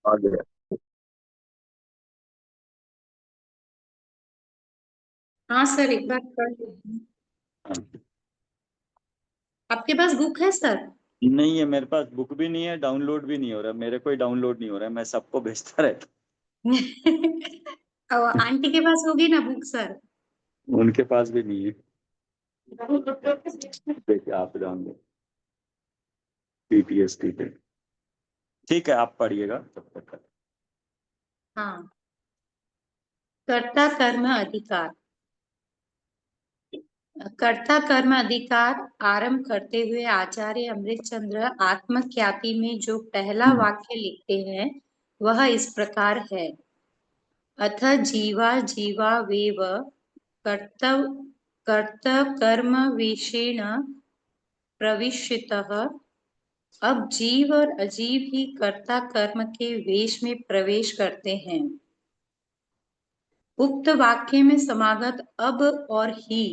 आ गया। हाँ सर, एक बार कर दीजिए। हाँ। आपके पास बुक है सर? नहीं है मेरे पास, बुक भी नहीं है, डाउनलोड भी नहीं हो रहा, मेरे को ही डाउनलोड नहीं हो रहा है, मैं सबको भेजता रहता और हूँ। आंटी के पास होगी ना बुक सर? उनके पास भी नहीं है। देखिए आप डाउनलोड पीटीएसटी पे। ठीक है, आप पढ़िएगा तब तक। हाँ। कर्ता कर्म अधिकार। कर्ता कर्म अधिकार आरंभ करते हुए आचार्य अमृतचंद्र आत्मख्याति में जो पहला हम्म। वाक्य लिखते हैं वह इस प्रकार है। अथ जीवा जीवा वेव कर्तव कर्तव कर्म विषेण प्रविष्टः। अब जीव और अजीव ही कर्ता कर्म के वेश में प्रवेश करते हैं। उक्त वाक्य में समागत अब और ही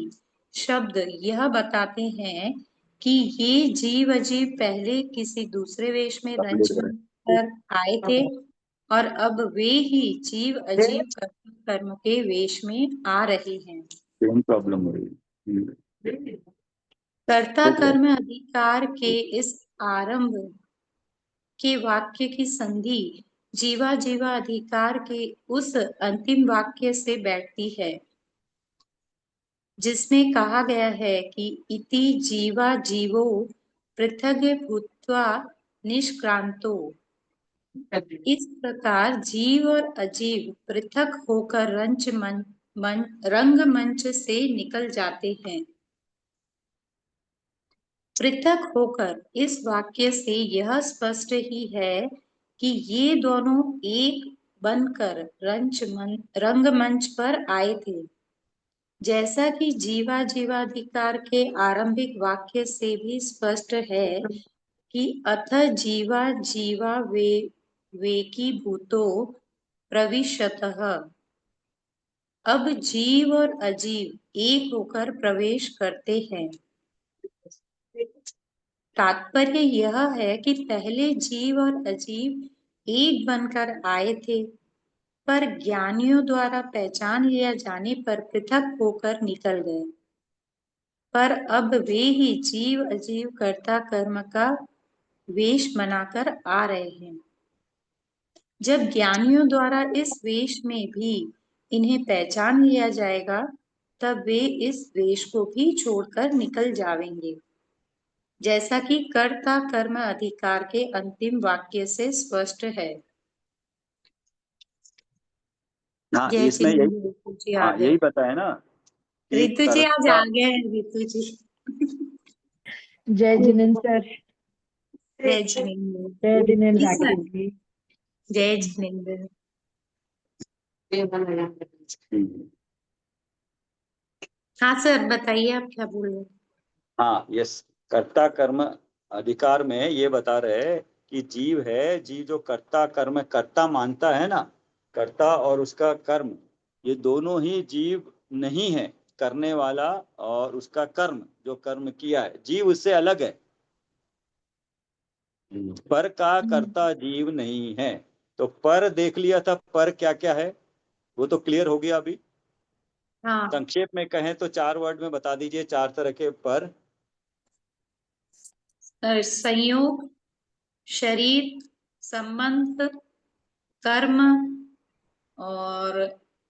शब्द यह बताते हैं कि ये जीव अजीव पहले किसी दूसरे वेश में रंच डाउनलोड कर आए थे और अब वे ही जीव करें। अजीव कर्ता कर्म के वेश में आ रहे हैं। सेम प्रॉब्लम हो रही है। कर्ता हो गया। कर्म अधिकार के इस आरंभ के वाक्य की संधि जीवा जीवा अधिकार के उस अंतिम वाक्य से बैठती है जिसमें कहा गया है कि इति जीवा जीवो पृथग भूत्वा निष्क्रांतो। इस प्रकार जीव और अजीव पृथक होकर रंगमंच से निकल जाते हैं। पृथक होकर इस वाक्य से यह स्पष्ट ही है कि ये दोनों एक बनकर रंगमंच पर आए थे। जैसा कि जीवा जीवाधिकार के आरंभिक वाक्य से भी स्पष्ट है कि अथ जीवा जीवा वेकी भूतो प्रविशतः। अब जीव और अजीव एक होकर प्रवेश करते हैं। तात्पर्य यह है कि पहले जीव और अजीव एक बनकर आए थे, पर ज्ञानियों द्वारा पहचान लिया जाने पर पृथक होकर निकल गए। पर अब वे ही जीव अजीव कर्ता कर्म का वेश बनाकर आ रहे हैं। जब ज्ञानियों द्वारा इस वेश में भी इन्हें पहचान लिया जाएगा, तब वे इस वेश को भी छोड़कर निकल जाएंगे, जैसा कि कर्ता कर्म अधिकार के अंतिम वाक्य से स्पष्ट है। हाँ जय इसमें यही। चिन्ह रितु जी आ हाँ गए। यही बताया ना कि रितु जी आज कर्ता। आ गए हैं रितु जी। जय जिनेन्द्र सर। जय जिनेन्द्र। जय जिनेन्द्र जी राकेश सर। जी। जय जिनेन्द्र। हम्म। हाँ सर, बताइए आप क्या बोल रहे हैं। हाँ यस। कर्ता कर्म अधिकार में ये बता रहे हैं कि जीव है, जीव जो कर्ता कर्म कर्ता मानता है ना, कर्ता और उसका कर्म, ये दोनों ही जीव नहीं है। करने वाला और उसका कर्म, जो कर्म किया है, जीव उससे अलग है। पर का कर्ता जीव नहीं है। तो पर देख लिया था, पर क्या क्या है वो तो क्लियर हो गया अभी। हाँ। संक्षेप में कहें तो 4 वर्ड में बता दीजिए, 4 तरह के पर। संयोग, शरीर, संबंध, कर्म और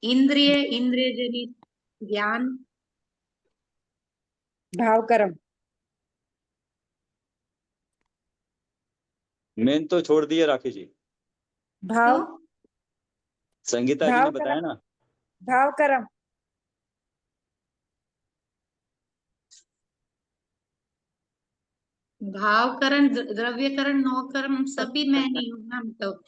इंद्रिय, इंद्रिय जनित ज्ञान। भाव कर्म। मेन तो छोड़ दिए राखी जी। तो भाव संगीता जी भाव ने कर्म। बताया ना। भाव कर्म। भावकरण, द्रव्यकरण, नौकरण सभी मैं नहीं हूं ना मतलब।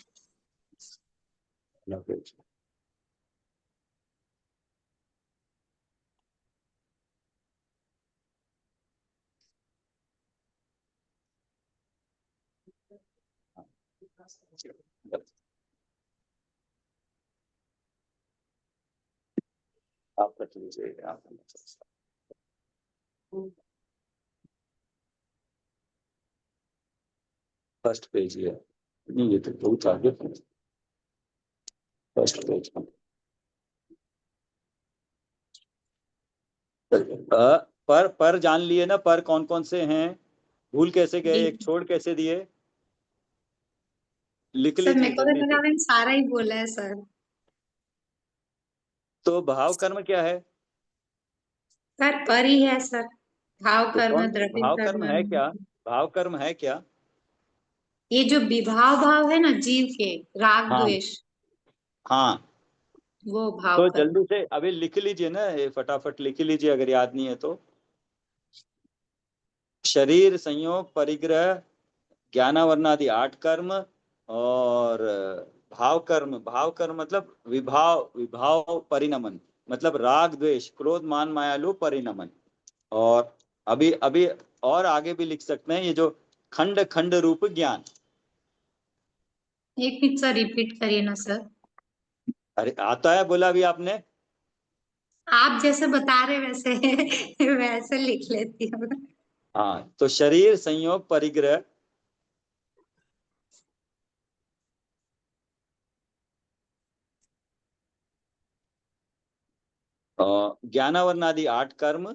आप रख लीजिए आप। फर्स्ट पेज ये है। नहीं ये तो बहुत आगे है। First page. पर जान लिए ना, पर कौन कौन से हैं, भूल कैसे गए, जी एक छोड़ कैसे दिए, लिख सर, लीजिए मेरे को तो जल्दी लगा से। मैंने सारा ही बोला है सर। तो भाव कर्म क्या है? सर पर ही है सर, भाव तो कर्म कौन द्रव्य भाव कर्म कर्म। है क्या? भाव कर्म है क्या? ये जो विभाव भाव है ना जीव के, राग हाँ द्वेष, हाँ। वो भाव तो कर्म। जल्दी से अभी लिख लीजिए ना, ये फटाफट लिख लीजिए अगर याद नहीं है तो। शरीर, संयोग, परिग्रह, ज्ञानावरणादि 8 कर्म, और भाव कर्म। भाव कर्म मतलब विभाव, विभाव परिणमन, मतलब राग द्वेष क्रोध मान मायालु परिणमन। और अभी अभी और आगे भी लिख सकते हैं, ये जो खंड खंड रूप ज्ञान। एक मिनट सर, रिपीट करिए ना सर। अरे आता है बोला अभी आपने। आप जैसे बता रहे वैसे वैसे लिख लेती हूँ। हाँ, तो शरीर, संयोग, परिग्रह, ज्ञानावरणादि 8 कर्म,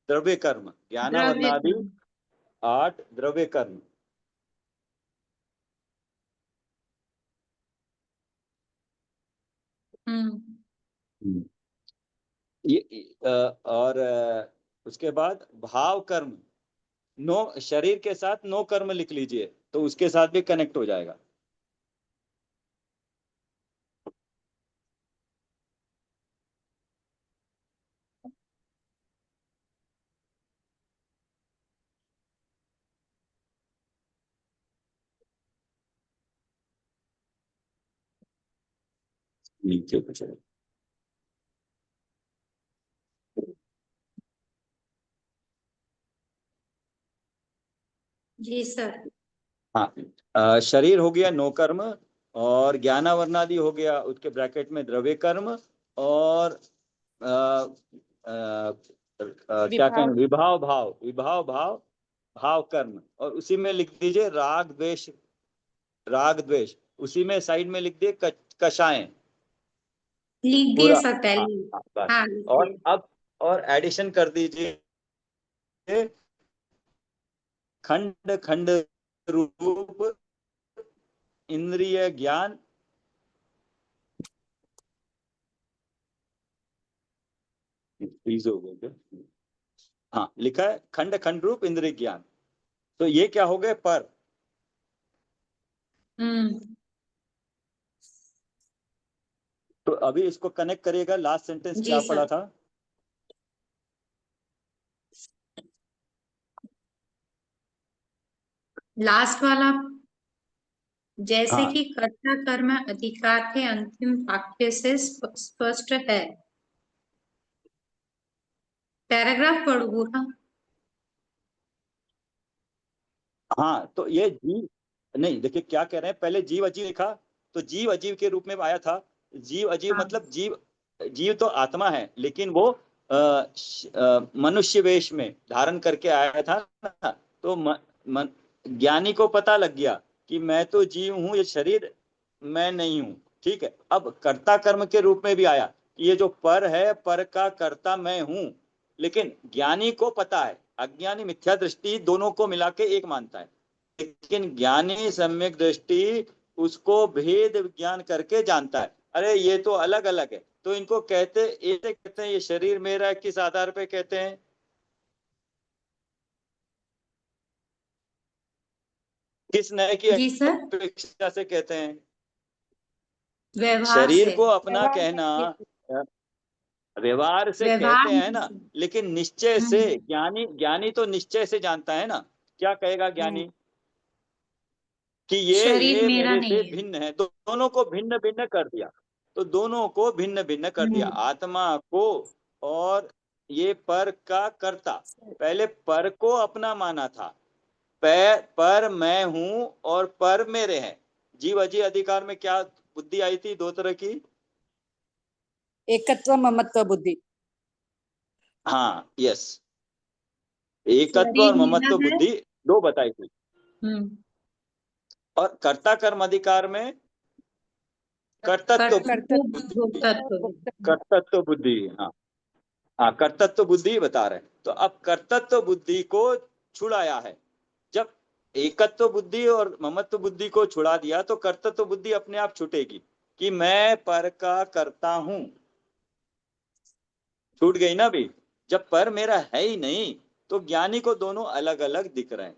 द्रव्य कर्म, द्रव्य ज्ञानावरणादि कर्म। 8 द्रव्य कर्म। हम्म। हम्म। ये और उसके बाद भाव कर्म, नो, शरीर के साथ नो कर्म लिख लीजिए तो उसके साथ भी कनेक्ट हो जाएगा। नीचे कुछ है। जी सर। हाँ, शरीर हो गया नो कर्म, और ज्ञानावरणादि हो गया उसके ब्रैकेट में द्रव्य कर्म, और अ, क्या कहेंगे, विभाव विभाव भाव, विभाव भाव, भाव कर्म, और उसी में लिख दीजिए राग द्वेष, राग द्वेष उसी में साइड में लिख दिए कषाय लिख दिए पूरा। सर हाँ पहले ही। हाँ बस। हाँ लिख और दिए। अब और एडिशन कर दीजिए, खंड खंड रूप इंद्रिय ज्ञान, प्लीज हो गया क्या? हाँ लिखा है खंड खंड रूप इंद्रिय ज्ञान। तो ये क्या हो गए, पर। हम्म। तो अभी इसको कनेक्ट करिएगा, लास्ट सेंटेंस जी क्या पढ़ा सर। था? लास्ट वाला, जैसे हाँ कि कर्ता कर्म अधिकार के अंतिम वाक्य से स्पष्ट है। पैराग्राफ पढ़ू पूरा? हाँ, तो ये जीव, नहीं देखिए क्या कह रहे हैं, पहले जीव अजीव लिखा, तो जीव अजीव के रूप में आया था। जीव अजीव हाँ। मतलब जीव, जीव तो आत्मा है लेकिन वो मनुष्य वेश में धारण करके आया था ना। तो ज्ञानी को पता लग गया कि मैं तो जीव हूं, ये शरीर मैं नहीं हूं। ठीक है, अब कर्ता कर्म के रूप में भी आया कि ये जो पर है, पर का कर्ता मैं हूं। लेकिन ज्ञानी को पता है, अज्ञानी मिथ्या दृष्टि दोनों को मिला के एक मानता है, लेकिन ज्ञानी सम्यक दृष्टि उसको भेद विज्ञान करके जानता है, अरे ये तो अलग अलग है। तो इनको कहते, ऐसे कहते हैं ये शरीर मेरा है, किस आधार पे कहते हैं? किस न्याय की जी सर। अपेक्षा से कहते हैं? व्यवहार शरीर से। को अपना व्यवहार कहना से। व्यवहार से व्यवहार कहते हैं ना, से। लेकिन निश्चय से, हम्म। ज्ञानी ज्ञानी तो निश्चय से जानता है ना। क्या कहेगा हम्म। ज्ञानी कि ये शरीर ये मेरा मेरे से नहीं है। भिन्न है, तो दोनों को भिन्न भिन्न कर दिया। तो दोनों को भिन्न भिन्न कर दिया, हम्म। आत्मा को और ये पर का कर्ता। पहले पर को अपना माना था, पर मैं हूं और पर मेरे हैं। जीव अजीव अधिकार में क्या बुद्धि आई थी, दो तरह की। एकत्व ममत्व बुद्धि। हाँ यस, एकत्व और शरीर मेरा ममत्व है। बुद्धि, दो बताई थी। हम्म। और कर्ता कर्म अधिकार में कर्तृत्व कर्तृत्व कर्तृत्व बुद्धि। हाँ हाँ, कर्तृत्व बुद्धि ही बता रहे हैं। तो अब कर्तृत्व बुद्धि को छुड़ाया है। जब एकत्व बुद्धि और ममत्व बुद्धि को छुड़ा दिया तो कर्तृत्व बुद्धि अपने आप छूटेगी कि मैं पर का करता हूं। छूट गई ना भी। जब पर मेरा है ही नहीं तो ज्ञानी को दोनों अलग अलग दिख रहे हैं।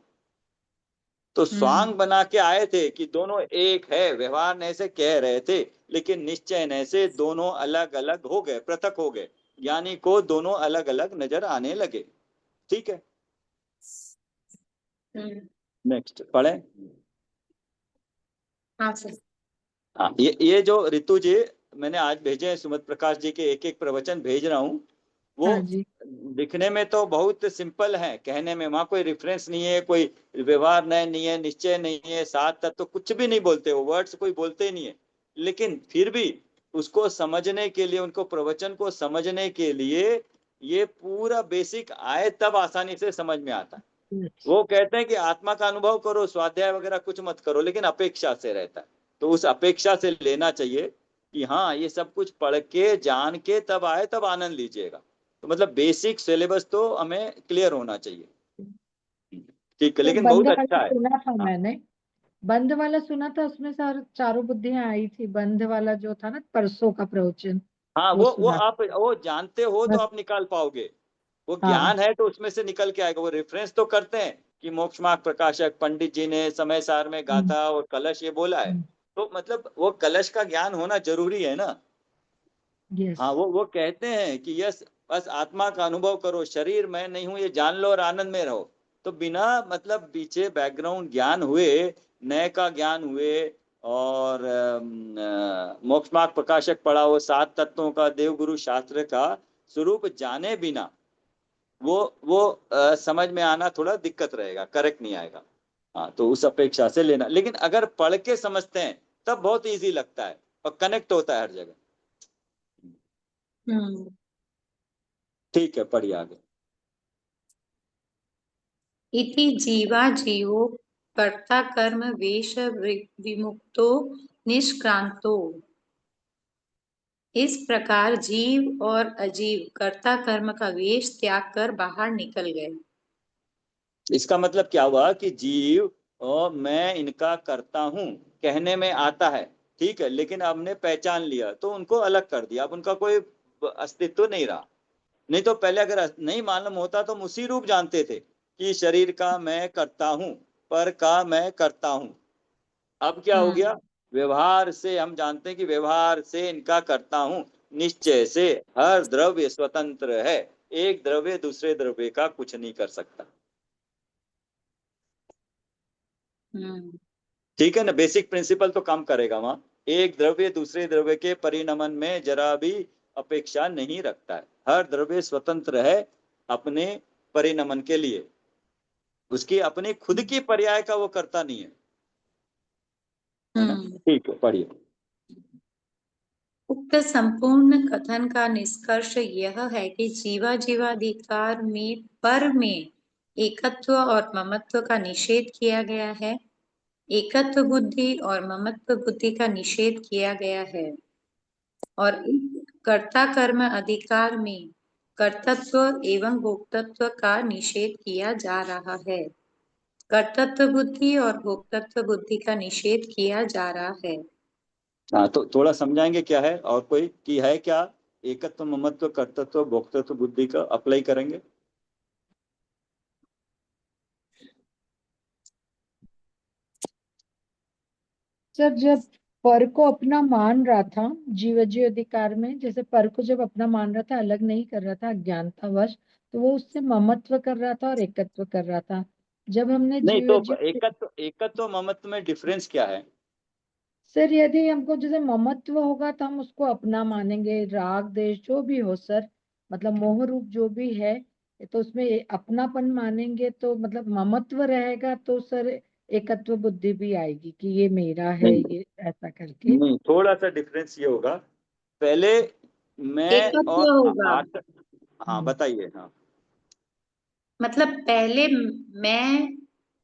तो स्वांग बना के आए थे कि दोनों एक है, व्यवहार ने से कह रहे थे, लेकिन निश्चय ने से दोनों अलग अलग हो गए, पृथक हो गए। ज्ञानी को दोनों अलग अलग नजर आने लगे। ठीक है, नेक्स्ट पढ़े। हाँ सर। हाँ, ये जो ऋतु जी मैंने आज भेजे हैं, सुमत प्रकाश जी के एक एक प्रवचन भेज रहा हूँ। वो हाँ जी। दिखने में तो बहुत सिंपल है, कहने में वहां कोई रेफरेंस नहीं है, कोई व्यवहार नहीं है, निश्चय नहीं है, सात तत्व तो कुछ भी नहीं बोलते, वो वर्ड्स कोई बोलते ही नहीं है। लेकिन फिर भी उसको समझने के लिए, उनको प्रवचन को समझने के लिए ये पूरा बेसिक आए तब आसानी से समझ में आता है। वो कहते हैं कि आत्मा का अनुभव करो, स्वाध्याय वगैरह कुछ मत करो, लेकिन अपेक्षा से रहता है। तो उस अपेक्षा से लेना चाहिए कि हाँ ये सब कुछ पढ़ के जान के तब आए तब आनंद लीजिएगा। तो मतलब बेसिक सिलेबस तो हमें क्लियर होना चाहिए। ठीक है, तो लेकिन बंद बहुत वाला अच्छा है। सुना था हाँ मैंने। बंद वाला सुना था, उसमें चारों बुद्धियां आई थी। बंद वाला जो था ना, परसों का प्रवचन, हाँ, वो वो सुना। आप वो जानते हो तो बस। आप निकाल पाओगे। वो हाँ। ज्ञान है तो उसमें से निकल के आएगा। वो रेफरेंस तो करते हैं कि मोक्ष मार्ग प्रकाशक पंडित जी ने समय सार में हम्म, गाथा और कलश ये बोला है। हम्म, तो मतलब वो कलश का ज्ञान होना जरूरी है ना। यस। हाँ, वो कहते हैं कि यस, बस आत्मा का अनुभव करो, शरीर मैं नहीं हूं ये जान लो और आनंद में रहो। तो बिना मतलब पीछे बैकग्राउंड ज्ञान हुए, नए का ज्ञान हुए, और मोक्ष मार्ग प्रकाशक पढ़ा हो, सात तत्वों का देवगुरु शास्त्र का स्वरूप जाने बिना वो समझ में आना थोड़ा दिक्कत रहेगा, करेक्ट नहीं आएगा। हाँ, तो उस अपेक्षा से लेना। लेकिन अगर पढ़ के समझते हैं तब बहुत इजी लगता है और कनेक्ट होता है हर जगह। हम्म। ठीक है, पढ़िए आगे। इति जीवा जीवो कर्ता कर्म वेश विमुक्तो निष्क्रांतो। इस प्रकार जीव और अजीव कर्ता कर्म का वेश त्याग कर बाहर निकल गए। इसका मतलब क्या हुआ कि जीव और मैं इनका करता हूं कहने में आता है, ठीक है, लेकिन हमने पहचान लिया तो उनको अलग कर दिया, अब उनका कोई अस्तित्व नहीं रहा। नहीं तो पहले अगर नहीं मालूम होता तो हम उसी रूप जानते थे कि शरीर का मैं करता हूं, पर का मैं करता हूं। अब क्या हो गया, हम्म। व्यवहार से हम जानते हैं कि व्यवहार से इनका करता हूं। निश्चय से हर द्रव्य स्वतंत्र है, एक द्रव्य दूसरे द्रव्य का कुछ नहीं कर सकता। हम्म। ठीक है ना, बेसिक प्रिंसिपल तो काम करेगा वहां। एक द्रव्य दूसरे द्रव्य के परिणमन में जरा भी अपेक्षा नहीं रखता है, हर द्रव्य स्वतंत्र है अपने परिणमन के लिए, उसकी अपनी खुद की पर्याय का वो करता नहीं है ना। हम्म। ठीक है, पढ़िए। उक्त संपूर्ण कथन का निष्कर्ष यह है कि जीवा जीवाधिकार में पर में एकत्व और ममत्व का निषेध किया गया है। एकत्व बुद्धि और ममत्व बुद्धि का निषेध किया गया है और इस कर्ता कर्म अधिकार में कर्तृत्व एवं भोक्तृत्व का निषेध किया जा रहा है। कर्तृत्व बुद्धि और भोक्तृत्व बुद्धि का निषेध किया जा रहा है। हाँ, तो थोड़ा समझाएंगे क्या है और कोई की है क्या, एकत्व ममत्व कर्तृत्व भोक्तृत्व बुद्धि का अप्लाई करेंगे। सर, जब पर को अपना मान रहा था जीवजी अधिकार में, जैसे पर को जब अपना मान रहा था, अलग नहीं कर रहा था अज्ञानतावश, तो वो उससे ममत्व कर रहा था और एकत्व कर रहा था। जब हमने नहीं तो जीवजी। एकत्व ममत्व में डिफरेंस क्या है। सर, यदि हमको जैसे ममत्व होगा तो हम उसको अपना मानेंगे, राग देश जो भी हो सर, मतलब मोह रूप जो भी है, तो उसमें अपनापन मानेंगे तो मतलब ममत्व रहेगा, तो सर एकत्व बुद्धि भी आएगी कि ये मेरा है, नहीं ये ऐसा करके। नहीं, थोड़ा सा डिफरेंस ये होगा, पहले मैं एकत्व और होगा, हाँ हम्म। बताइए। हाँ, मतलब पहले मैं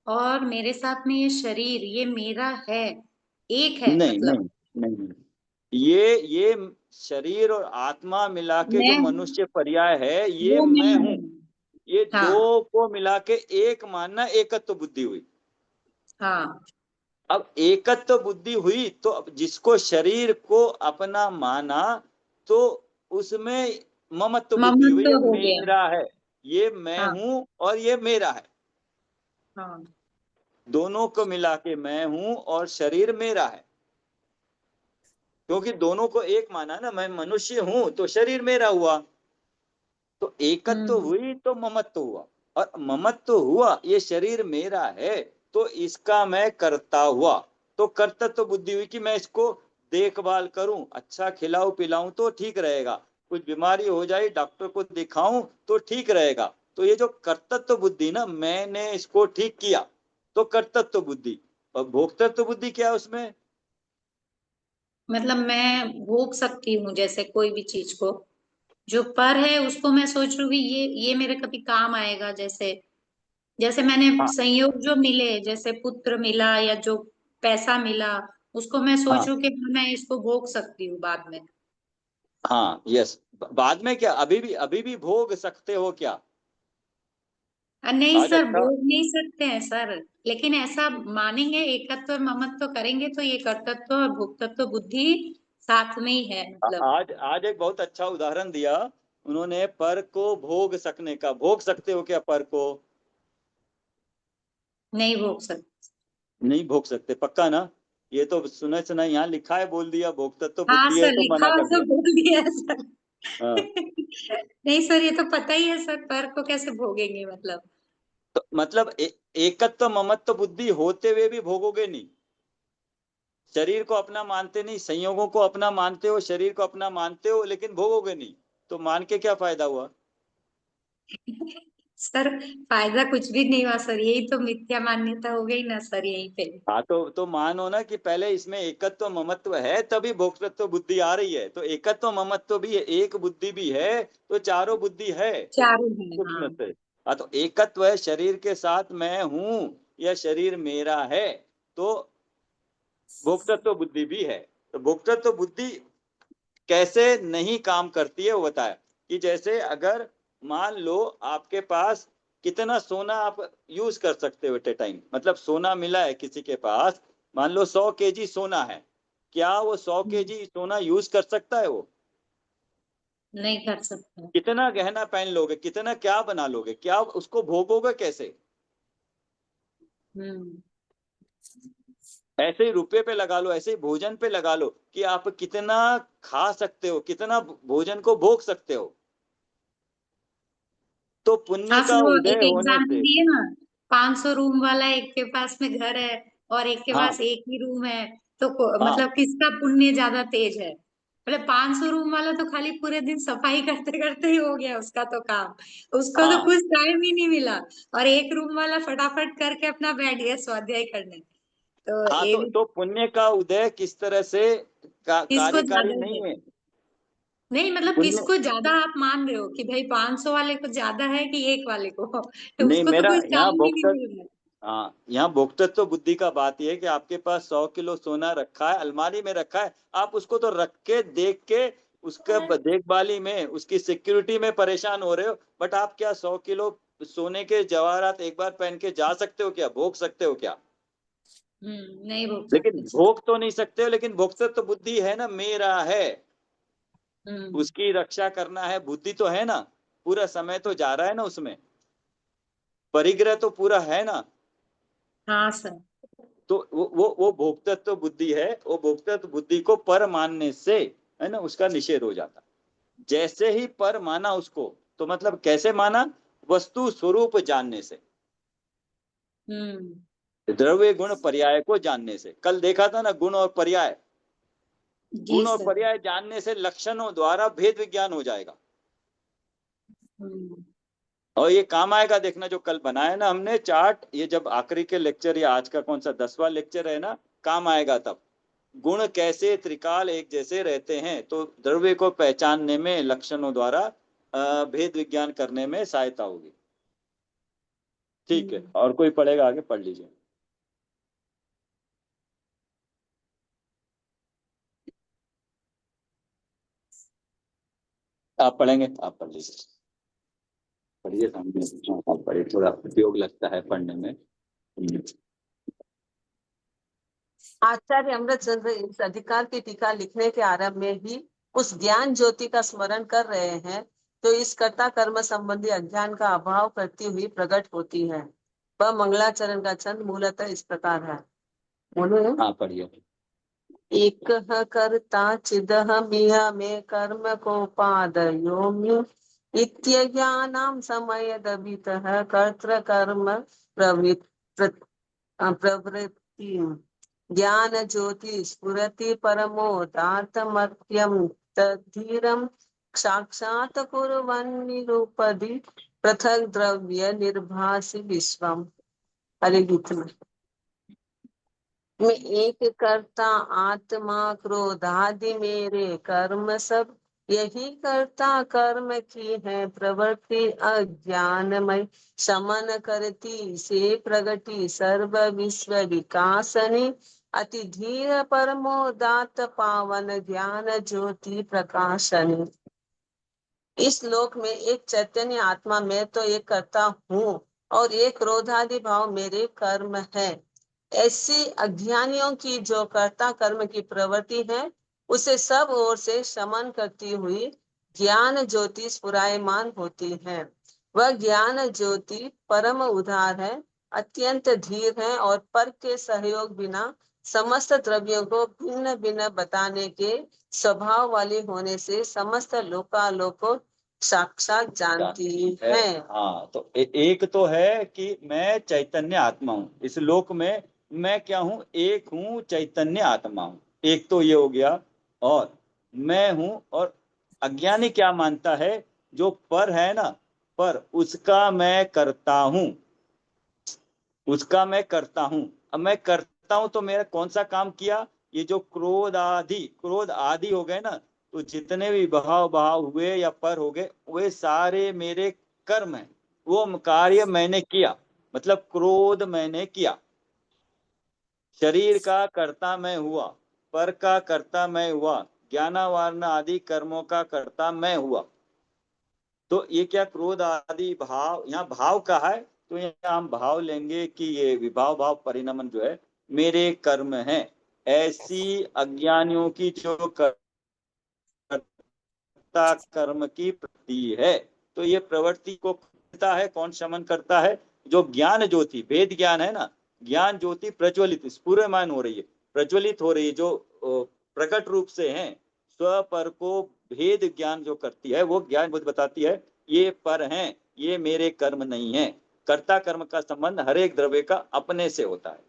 और मेरे साथ में ये शरीर ये मेरा है, एक है नहीं मतलब। नहीं नहीं नहीं, ये शरीर और आत्मा मिला के जो मैं हूँ, मनुष्य पर्याय है, ये वो मैं मैं हूँ, हूँ। ये हाँ दो को मिला के एक मानना एकत्व बुद्धि हुई। हाँ। अब एकत्व बुद्धि हुई तो अब जिसको शरीर को अपना माना तो उसमें ममत्व बुद्धि हुई, ममत्व ये हो गया। मेरा है, ये मैं हाँ हूं और ये मेरा है। हाँ। दोनों को मिला के मैं हूं और शरीर मेरा है, क्योंकि दोनों को एक माना ना, मैं मनुष्य हूं तो शरीर मेरा हुआ, तो एकत्व हम्म। हुई तो ममत्व हुआ, और ममत्व हुआ ये शरीर मेरा है तो इसका मैं करता हुआ, तो कर्तव्य बुद्धि हुई कि मैं इसको देखभाल करूं, अच्छा खिलाऊं पिलाऊं तो ठीक रहेगा, कुछ बीमारी हो जाए डॉक्टर को दिखाऊं तो ठीक रहेगा, तो ये जो कर्तव्य बुद्धि ना, मैंने इसको ठीक किया, तो कर्तव्य बुद्धि। और भोक्तृत्व बुद्धि क्या है उसमें? मतलब मैं भोग सकती हूँ जैसे कोई भी चीज को, जो पर है उसको मैं सोच रही हूँ कि ये मेरे कभी काम आएगा। जैसे जैसे मैंने हाँ संयोग जो मिले, जैसे पुत्र मिला या जो पैसा मिला, उसको मैं हाँ सोचूं कि हाँ, मैं इसको भोग सकती हूँ बाद में। हाँ, यस। बाद में क्या, अभी भी भोग सकते हो क्या? नहीं आज सर, अच्छा। भोग नहीं सकते हैं सर, लेकिन ऐसा मानेंगे एकत्व और ममत्व करेंगे तो ये कर्तत्व और भोक्तत्व बुद्धि साथ में ही है मतलब। आज आज एक बहुत अच्छा उदाहरण दिया उन्होंने, पर को भोग सकने का। भोग सकते हो क्या पर को? नहीं भोग सकते। नहीं भोग सकते, पक्का ना? ये तो सुना सुना यहाँ लिखा है, बोल दिया भोक्तत्व तो हाँ बुद्धि है सर, तो लिखा मना हो कर तो दिया। बोल दिया सर। हाँ, नहीं सर, ये तो पता ही है सर, पर को कैसे भोगेंगे मतलब। तो मतलब एकत्व ममत्व बुद्धि होते हुए भी भोगोगे नहीं, शरीर को अपना मानते नहीं, संयोगों को अपना मानते हो, शरीर को अपना मानते हो, लेकिन भोगोगे नहीं, तो मान के क्या फायदा हुआ? सर फायदा कुछ भी नहीं हुआ सर, यही तो मिथ्या मान्यता हो गई ना सर यहीं पे। हाँ, तो मानो ना कि पहले इसमें एकत्व ममत्व है तभी भोक्तृत्व बुद्धि आ रही है, तो एकत्व ममत्व भी है, एक बुद्धि भी है तो चारों बुद्धि है चारों है हाँ। उसमें से। हाँ, तो एकत्व है, शरीर के साथ मैं हूं या शरीर मेरा है, तो भोक्तृत्व बुद्धि भी है। तो भोक्तृत्व बुद्धि कैसे नहीं काम करती है वो बताया, कि जैसे अगर मान लो आपके पास कितना सोना आप यूज कर सकते हो एट ए टाइम, मतलब सोना मिला है किसी के पास, मान लो 100 kg सोना है, क्या वो 100 kg सोना यूज कर सकता है वो? नहीं कर सकते। कितना गहना पहन लोगे, कितना क्या बना लोगे, क्या उसको भोगोगे कैसे? हम्म। ऐसे ही रुपये पे लगा लो, ऐसे ही भोजन पे लगा लो कि आप कितना खा सकते हो, कितना भोजन को भोग सकते हो, तो पुण्य हाँ का सर, वो उदय एक होने एग्जाम्पल से। दिए ना, 500 रूम वाला एक के पास में घर है और एक के हाँ पास एक ही रूम है, तो हाँ मतलब किसका पुण्य ज्यादा तेज है? मतलब 500 रूम वाला तो खाली पूरे दिन सफाई करते करते ही हो गया उसका तो काम, उसको तो हाँ कुछ टाइम ही नहीं मिला। और एक रूम वाला फटाफट करके अपना बैठ गया स्वाध्याय करने। तो हाँ, ये भी तो पुण्य का उदय किस तरह से किसको कार्यकारी ज्यादा नहीं है? है। नहीं मतलब पुण्य किसको ज्यादा आप मान रहे हो कि भाई 500 वाले को ज्यादा है कि एक वाले को? तो नहीं, उसको तो मेरा कुछ यहाँ टाइम ही नहीं भोक्तृत्व, मिल रहा। हाँ यहाँ भोक्तृत्व बुद्धि का बात यह है कि आपके पास 100 किलो सोना रखा है, अलमारी में रखा है, आप उसको तो रख के देख के उसका देखभाली में, उसकी सिक्योरिटी में परेशान हो रहे हो, बट आप क्या 100 किलो सोने के जवाहरात एक बार पहन के जा सकते हो क्या, भोग सकते हो क्या? नहीं भोग लेकिन सकते सर। भोग तो नहीं सकते हो, लेकिन भोक्तृत्व बुद्धि है ना, मेरा है, हम्म। उसकी रक्षा करना है, बुद्धि तो है ना, पूरा समय तो जा रहा है ना उसमें, परिग्रह तो पूरा है ना, हाँ सर। तो वो भोक्तत्व बुद्धि है, वो भोक्तत्व बुद्धि को पर मानने से है ना उसका निषेध हो जाता। जैसे ही पर माना उसको, तो मतलब कैसे माना, वस्तु स्वरूप जानने से, हम्म। द्रव्य गुण पर्याय को जानने से, कल देखा था ना गुण और पर्याय, जी गुण और सर। पर्याय जानने से लक्षणों द्वारा भेद विज्ञान हो जाएगा, हम्म। और ये काम आएगा, देखना जो कल बनाया ना हमने चार्ट, ये जब आखिरी के लेक्चर या आज का कौन सा 10वां लेक्चर है ना, काम आएगा तब। गुण कैसे त्रिकाल एक जैसे रहते हैं, तो द्रव्य को पहचानने में लक्षणों द्वारा भेद विज्ञान करने में सहायता होगी। ठीक है, हम्म। और कोई पढ़ेगा आगे पढ़ लीजिए। आप पढ़ेंगे? आप पढ़ लीजिए, पढ़िए सामने। आप पढ़िए, थोड़ा उपयोग लगता है पढ़ने में। आचार्य अमृतचंद्र इस अधिकार की टीका लिखने के आरंभ में ही उस ज्ञान ज्योति का स्मरण कर रहे हैं, तो इस कर्ता कर्म संबंधी अज्ञान का अभाव करती हुई प्रकट होती है। वह मंगलाचरण का छंद मूलतः इस प्रकार है। बोलो। हाँ पढ़िए। एक कर्ता चिदहमिह में कर्म को पादयोम्य इत्यज्ञानां समयदभितः कर्तृ कर्म प्रवृत्ति ज्ञान ज्योति स्फुरति परमोदात्मत्यं तद्धीरं साक्षात् कुर्वन्निरूपधि पृथक् द्रव्य निर्भासि विश्वम्। हरे कृष्ण। मैं एक करता आत्मा क्रोधादि मेरे कर्म सब, यही करता कर्म की है प्रवृत्ति अज्ञानमय शमन करती से प्रगति सर्व विश्व विकासनी अति धीर परमोदात पावन ज्ञान ज्योति प्रकाशनी। इस लोक में एक चैतन्य आत्मा मैं तो एक करता हूँ और एक क्रोधादि भाव मेरे कर्म है। ऐसी अज्ञानियों की जो कर्ता कर्म की प्रवृत्ति है, उसे सब ओर से शमन करती हुई ज्ञान ज्योति स्फुरायमान होती है। वह ज्ञान ज्योति परम उदार है, अत्यंत धीर है और पर के सहयोग बिना समस्त द्रव्यों को भिन्न भिन्न बताने के स्वभाव वाली होने से समस्त लोकालोक को साक्षात जानती है। हाँ, तो एक तो है कि मैं चैतन्य आत्मा हूँ, इस लोक में मैं क्या हूँ? एक हूँ, चैतन्य आत्मा हूँ। एक तो ये हो गया। और मैं हूँ, और अज्ञानी क्या मानता है? जो पर है ना, पर उसका मैं करता हूँ, उसका मैं करता हूँ। अब मैं करता हूँ तो मेरा कौन सा काम किया? ये जो क्रोध आदि हो गए ना, तो जितने भी भाव हुए या पर हो गए, वे सारे मेरे कर्म हैं। वो कार्य मैंने किया, मतलब क्रोध मैंने किया, शरीर का कर्ता मैं हुआ, पर का कर्ता मैं हुआ, ज्ञानावरण आदि कर्मों का कर्ता मैं हुआ। तो ये क्या क्रोध आदि भाव, यहाँ भाव का है, तो यहाँ हम भाव लेंगे कि ये विभाव भाव परिणमन जो है मेरे कर्म है। ऐसी अज्ञानियों की जो कर्ता कर्म की प्रवृत्ति है, तो ये प्रवृत्ति को करता है कौन? शमन करता है जो ज्ञान ज्योति, वेद ज्ञान है ना, ज्ञान ज्योति प्रज्वलित स्फुरमान हो रही है, प्रज्वलित हो रही है, जो प्रकट रूप से है। स्व पर को भेद ज्ञान जो करती है, वो ज्ञान बुद्ध बताती है ये पर हैं, ये मेरे कर्म नहीं है। कर्ता कर्म का संबंध हर एक द्रव्य का अपने से होता है।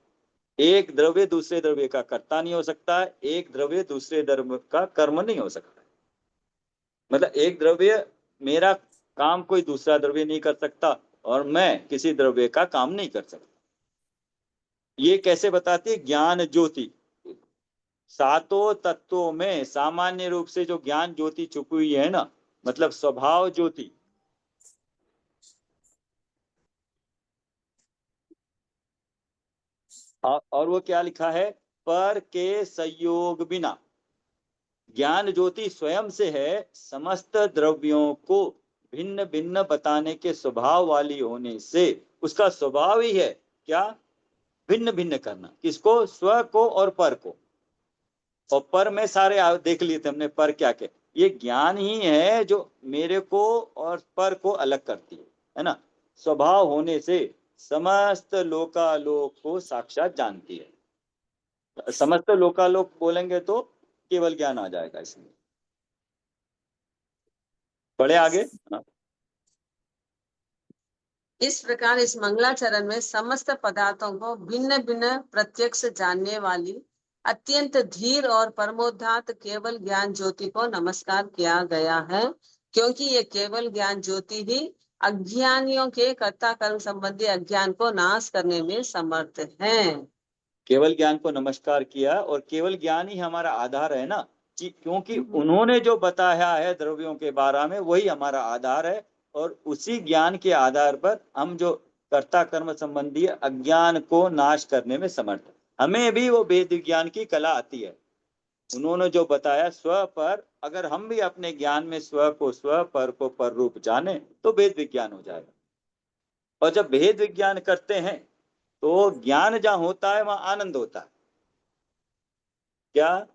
एक द्रव्य दूसरे द्रव्य का कर्ता नहीं हो सकता है, एक द्रव्य दूसरे द्रव्य का कर्म नहीं हो सकता। मतलब एक द्रव्य मेरा काम कोई दूसरा द्रव्य नहीं कर सकता, और मैं किसी द्रव्य का काम नहीं कर सकता। ये कैसे बताती है? ज्ञान ज्योति। सातों तत्वों में सामान्य रूप से जो ज्ञान ज्योति छुपी हुई है ना, मतलब स्वभाव ज्योति, और वो क्या लिखा है? पर के संयोग बिना ज्ञान ज्योति स्वयं से है, समस्त द्रव्यों को भिन्न भिन्न बताने के स्वभाव वाली होने से उसका स्वभाव ही है क्या? भिन्न भिन्न करना। किसको? स्व को और पर को। और पर में सारे देख लिए थे हमने, पर क्या क्या? ये ज्ञान ही है जो मेरे को और पर को अलग करती है ना। स्वभाव होने से समस्त लोकालोक को साक्षात जानती है। समस्त लोकालोक बोलेंगे तो केवल ज्ञान आ जाएगा इसमें। पढ़े आगे। हाँ। इस प्रकार इस मंगलाचरण में समस्त पदार्थों को भिन्न भिन्न प्रत्यक्ष जानने वाली अत्यंत धीर और परमोद्धात केवल ज्ञान ज्योति को नमस्कार किया गया है, क्योंकि ये केवल ज्ञान ज्योति ही अज्ञानियों के कर्ता कर्म संबंधी अज्ञान को नाश करने में समर्थ है। केवल ज्ञान को नमस्कार किया, और केवल ज्ञान ही हमारा आधार है ना, क्योंकि उन्होंने जो बताया है द्रव्यों के बारे में वही हमारा आधार है, और उसी ज्ञान के आधार पर हम जो कर्ता कर्म संबंधी अज्ञान को नाश करने में समर्थ है। हमें भी वो वेद ज्ञान की कला आती है, उन्होंने जो बताया स्व पर, अगर हम भी अपने ज्ञान में स्व को स्व, पर को पर रूप जाने तो भेद विज्ञान हो जाएगा। और जब भेद विज्ञान करते हैं तो ज्ञान जहां होता है वहां आनंद होता है। क्या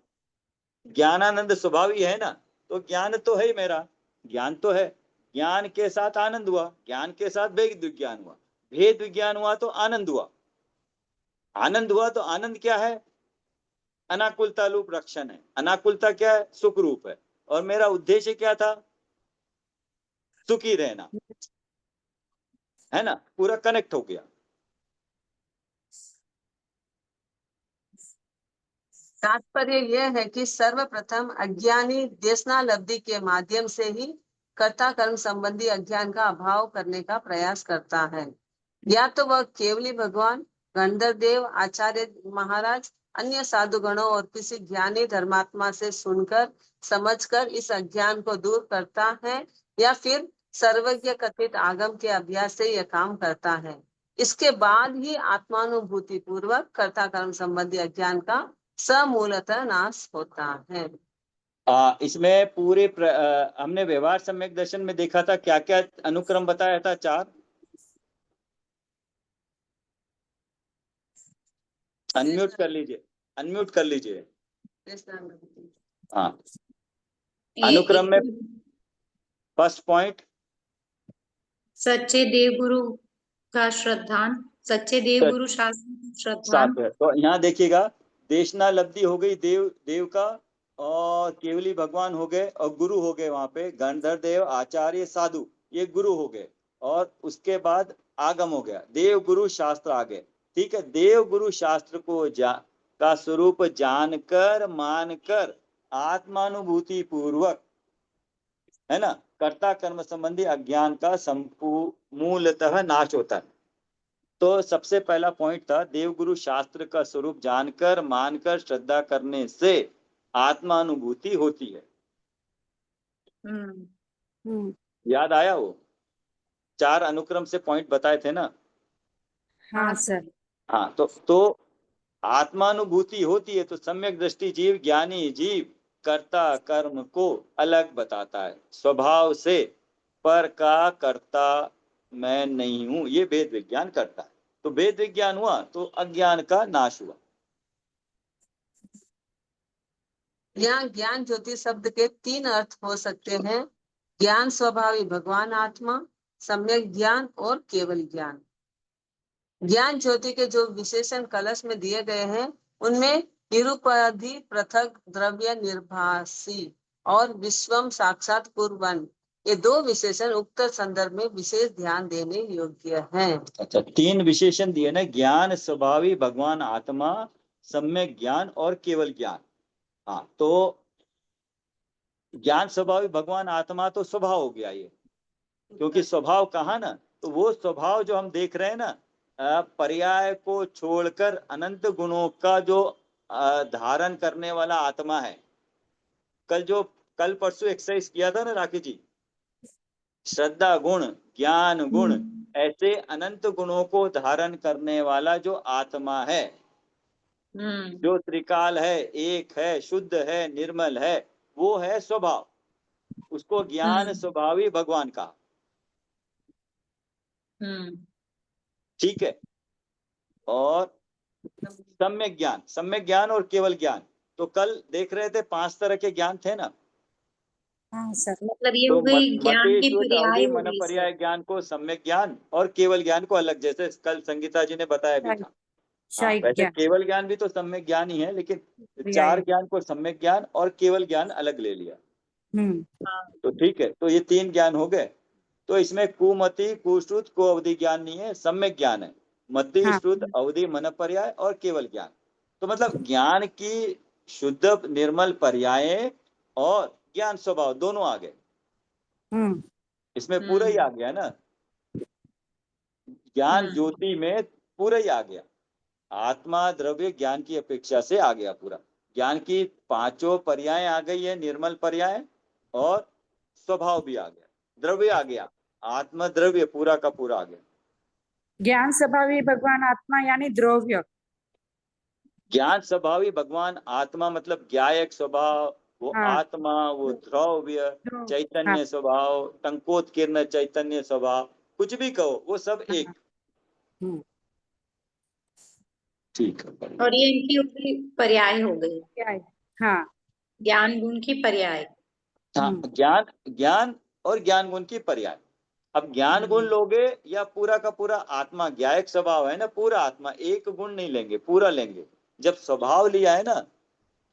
ज्ञानानंद स्वभाव ही है ना, तो ज्ञान तो है ही मेरा, ज्ञान तो है, ज्ञान के साथ आनंद हुआ, ज्ञान के साथ भेद विज्ञान हुआ, भेद विज्ञान हुआ तो आनंद हुआ, आनंद हुआ तो आनंद क्या है, अनाकुलता रूप रक्षण है। अनाकुलता क्या है, सुख रूप है। और मेरा उद्देश्य क्या था, सुखी रहना, है ना, पूरा कनेक्ट हो गया। तात्पर्य यह है कि सर्वप्रथम अज्ञानी देशनालब्धि के माध्यम से ही कर्ता कर्म संबंधी अज्ञान का अभाव करने का प्रयास करता है। या तो वह केवली भगवान, गंधर्व देव, आचार्य महाराज, अन्य साधुगणों और किसी ज्ञानी धर्मात्मा से सुनकर समझकर इस अज्ञान को दूर करता है, या फिर सर्वज्ञ कथित आगम के अभ्यास से यह काम करता है। इसके बाद ही आत्मानुभूति पूर्वक कर्ता कर्म संबंधी अज्ञान का समूलतः नाश होता है। इसमें पूरे हमने व्यवहार सम्यक दर्शन में देखा था क्या क्या अनुक्रम बताया था, 4। अनम्यूट कर लीजिए, अनम्यूट कर लीजिए। हाँ, अनुक्रम में फर्स्ट पॉइंट सच्चे देव गुरु का श्रद्धान, सच्चे देव गुरु शास्त्र श्रद्धान। 7 है। तो यहाँ देखिएगा, देशनालब्धि हो गई देव देव का, और केवली भगवान हो गए, और गुरु हो गए वहां पे गंधर्व देव, आचार्य, साधु, ये गुरु हो गए। और उसके बाद आगम हो गया, देव गुरु शास्त्र आ गए। ठीक है, देव गुरु शास्त्र को का स्वरूप जानकर मानकर आत्मानुभूति पूर्वक, है ना, कर्ता कर्म संबंधी अज्ञान का मूलतः नाश होता है। तो सबसे पहला पॉइंट था, देवगुरु शास्त्र का स्वरूप जानकर मानकर श्रद्धा करने से आत्मानुभूति होती है। याद आया वो 4 अनुक्रम से पॉइंट बताए थे ना। हाँ सर। हाँ, तो आत्मानुभूति होती है तो सम्यक दृष्टि जीव, ज्ञानी जीव कर्ता कर्म को अलग बताता है स्वभाव से, पर का कर्ता मैं नहीं हूं, ये वेद विज्ञान करता है। तो वेद विज्ञान हुआ तो अज्ञान का नाश हुआ। यहाँ ज्ञान ज्योति शब्द के 3 अर्थ हो सकते हैं, ज्ञान स्वभावी भगवान आत्मा, सम्यक ज्ञान और केवल ज्ञान। ज्ञान ज्योति के जो विशेषण कलश में दिए गए हैं उनमें निरुपाधि, पृथक, द्रव्य, निर्भासी और विश्वम साक्षात पूर्वन, ये 2 विशेषण उक्त संदर्भ में विशेष ध्यान देने योग्य हैं। अच्छा, 3 विशेषण दिए ना, ज्ञान स्वभावी भगवान आत्मा, सम्यक ज्ञान और केवल ज्ञान। हाँ, तो ज्ञान स्वभावी भगवान आत्मा तो स्वभाव हो गया ये, क्योंकि स्वभाव कहा ना, तो वो स्वभाव जो हम देख रहे हैं ना, पर्याय को छोड़कर अनंत गुणों का जो धारण करने वाला आत्मा है। कल परसों एक्सरसाइज किया था ना राखी जी, श्रद्धा गुण, ज्ञान गुण, ऐसे अनंत गुणों को धारण करने वाला जो आत्मा है, जो त्रिकाल है, एक है, शुद्ध है, निर्मल है, वो है स्वभाव। उसको ज्ञान स्वभावी भगवान का। ठीक है, और सम्यक ज्ञान, सम्यक ज्ञान और केवल ज्ञान, तो कल देख रहे थे 5 तरह के ज्ञान थे ना। हाँ सर। मतलब ये तो हो गई ज्ञान की मतेश्वर पर्याय अवधि हो मन गई सर। पर्याय ज्ञान को सम्यक ज्ञान और केवल ज्ञान को अलग, जैसे कल संगीता जी ने बताया भी था। हाँ, वैसे केवल ज्ञान भी तो सम्यक ज्ञान ही है, लेकिन 4 ज्ञान को सम्यक ज्ञान और केवल ज्ञान अलग ले लिया। तो ठीक है, तो ये 3 ज्ञान हो गए। तो इसमें कुमति, कुश्रुत, को अवधि ज्ञान नहीं है, सम्यक ज्ञान है। मति, श्रुत, अवधि, मन पर्याय और केवल ज्ञान। तो मतलब ज्ञान की शुद्ध निर्मल पर्याय और ज्ञान स्वभाव दोनों आ गए। इसमें पूरा ही आ गया ना, ज्ञान ज्योति में पूरा ही आ गया। आत्मा द्रव्य ज्ञान की अपेक्षा से आ गया पूरा। ज्ञान की 5 पर्याय आ गई है, निर्मल पर्याय, और स्वभाव भी आ गया, द्रव्य आ गया, आत्मा द्रव्य पूरा का पूरा आ गया। ज्ञान स्वभावी भगवान आत्मा यानी द्रव्य। ज्ञान स्वभावी भगवान आत्मा मतलब ज्ञायक स्वभाव, वो हाँ। आत्मा, वो द्रव्य हाँ। चैतन्य स्वभाव, टंकोत्कीर्ण चैतन्य स्वभाव, कुछ भी कहो वो सब एक। हम्म। ठीक है। और ये इनकी उसकी पर्याय हो गई, क्या है? हाँ। ज्ञान गुण की पर्याय। हाँ, ज्ञान ज्ञान और ज्ञान गुण की पर्याय। अब ज्ञान गुण लोगे या पूरा का पूरा आत्मा, ज्ञायक स्वभाव है ना, पूरा आत्मा, एक गुण नहीं लेंगे, पूरा लेंगे। जब स्वभाव लिया है ना,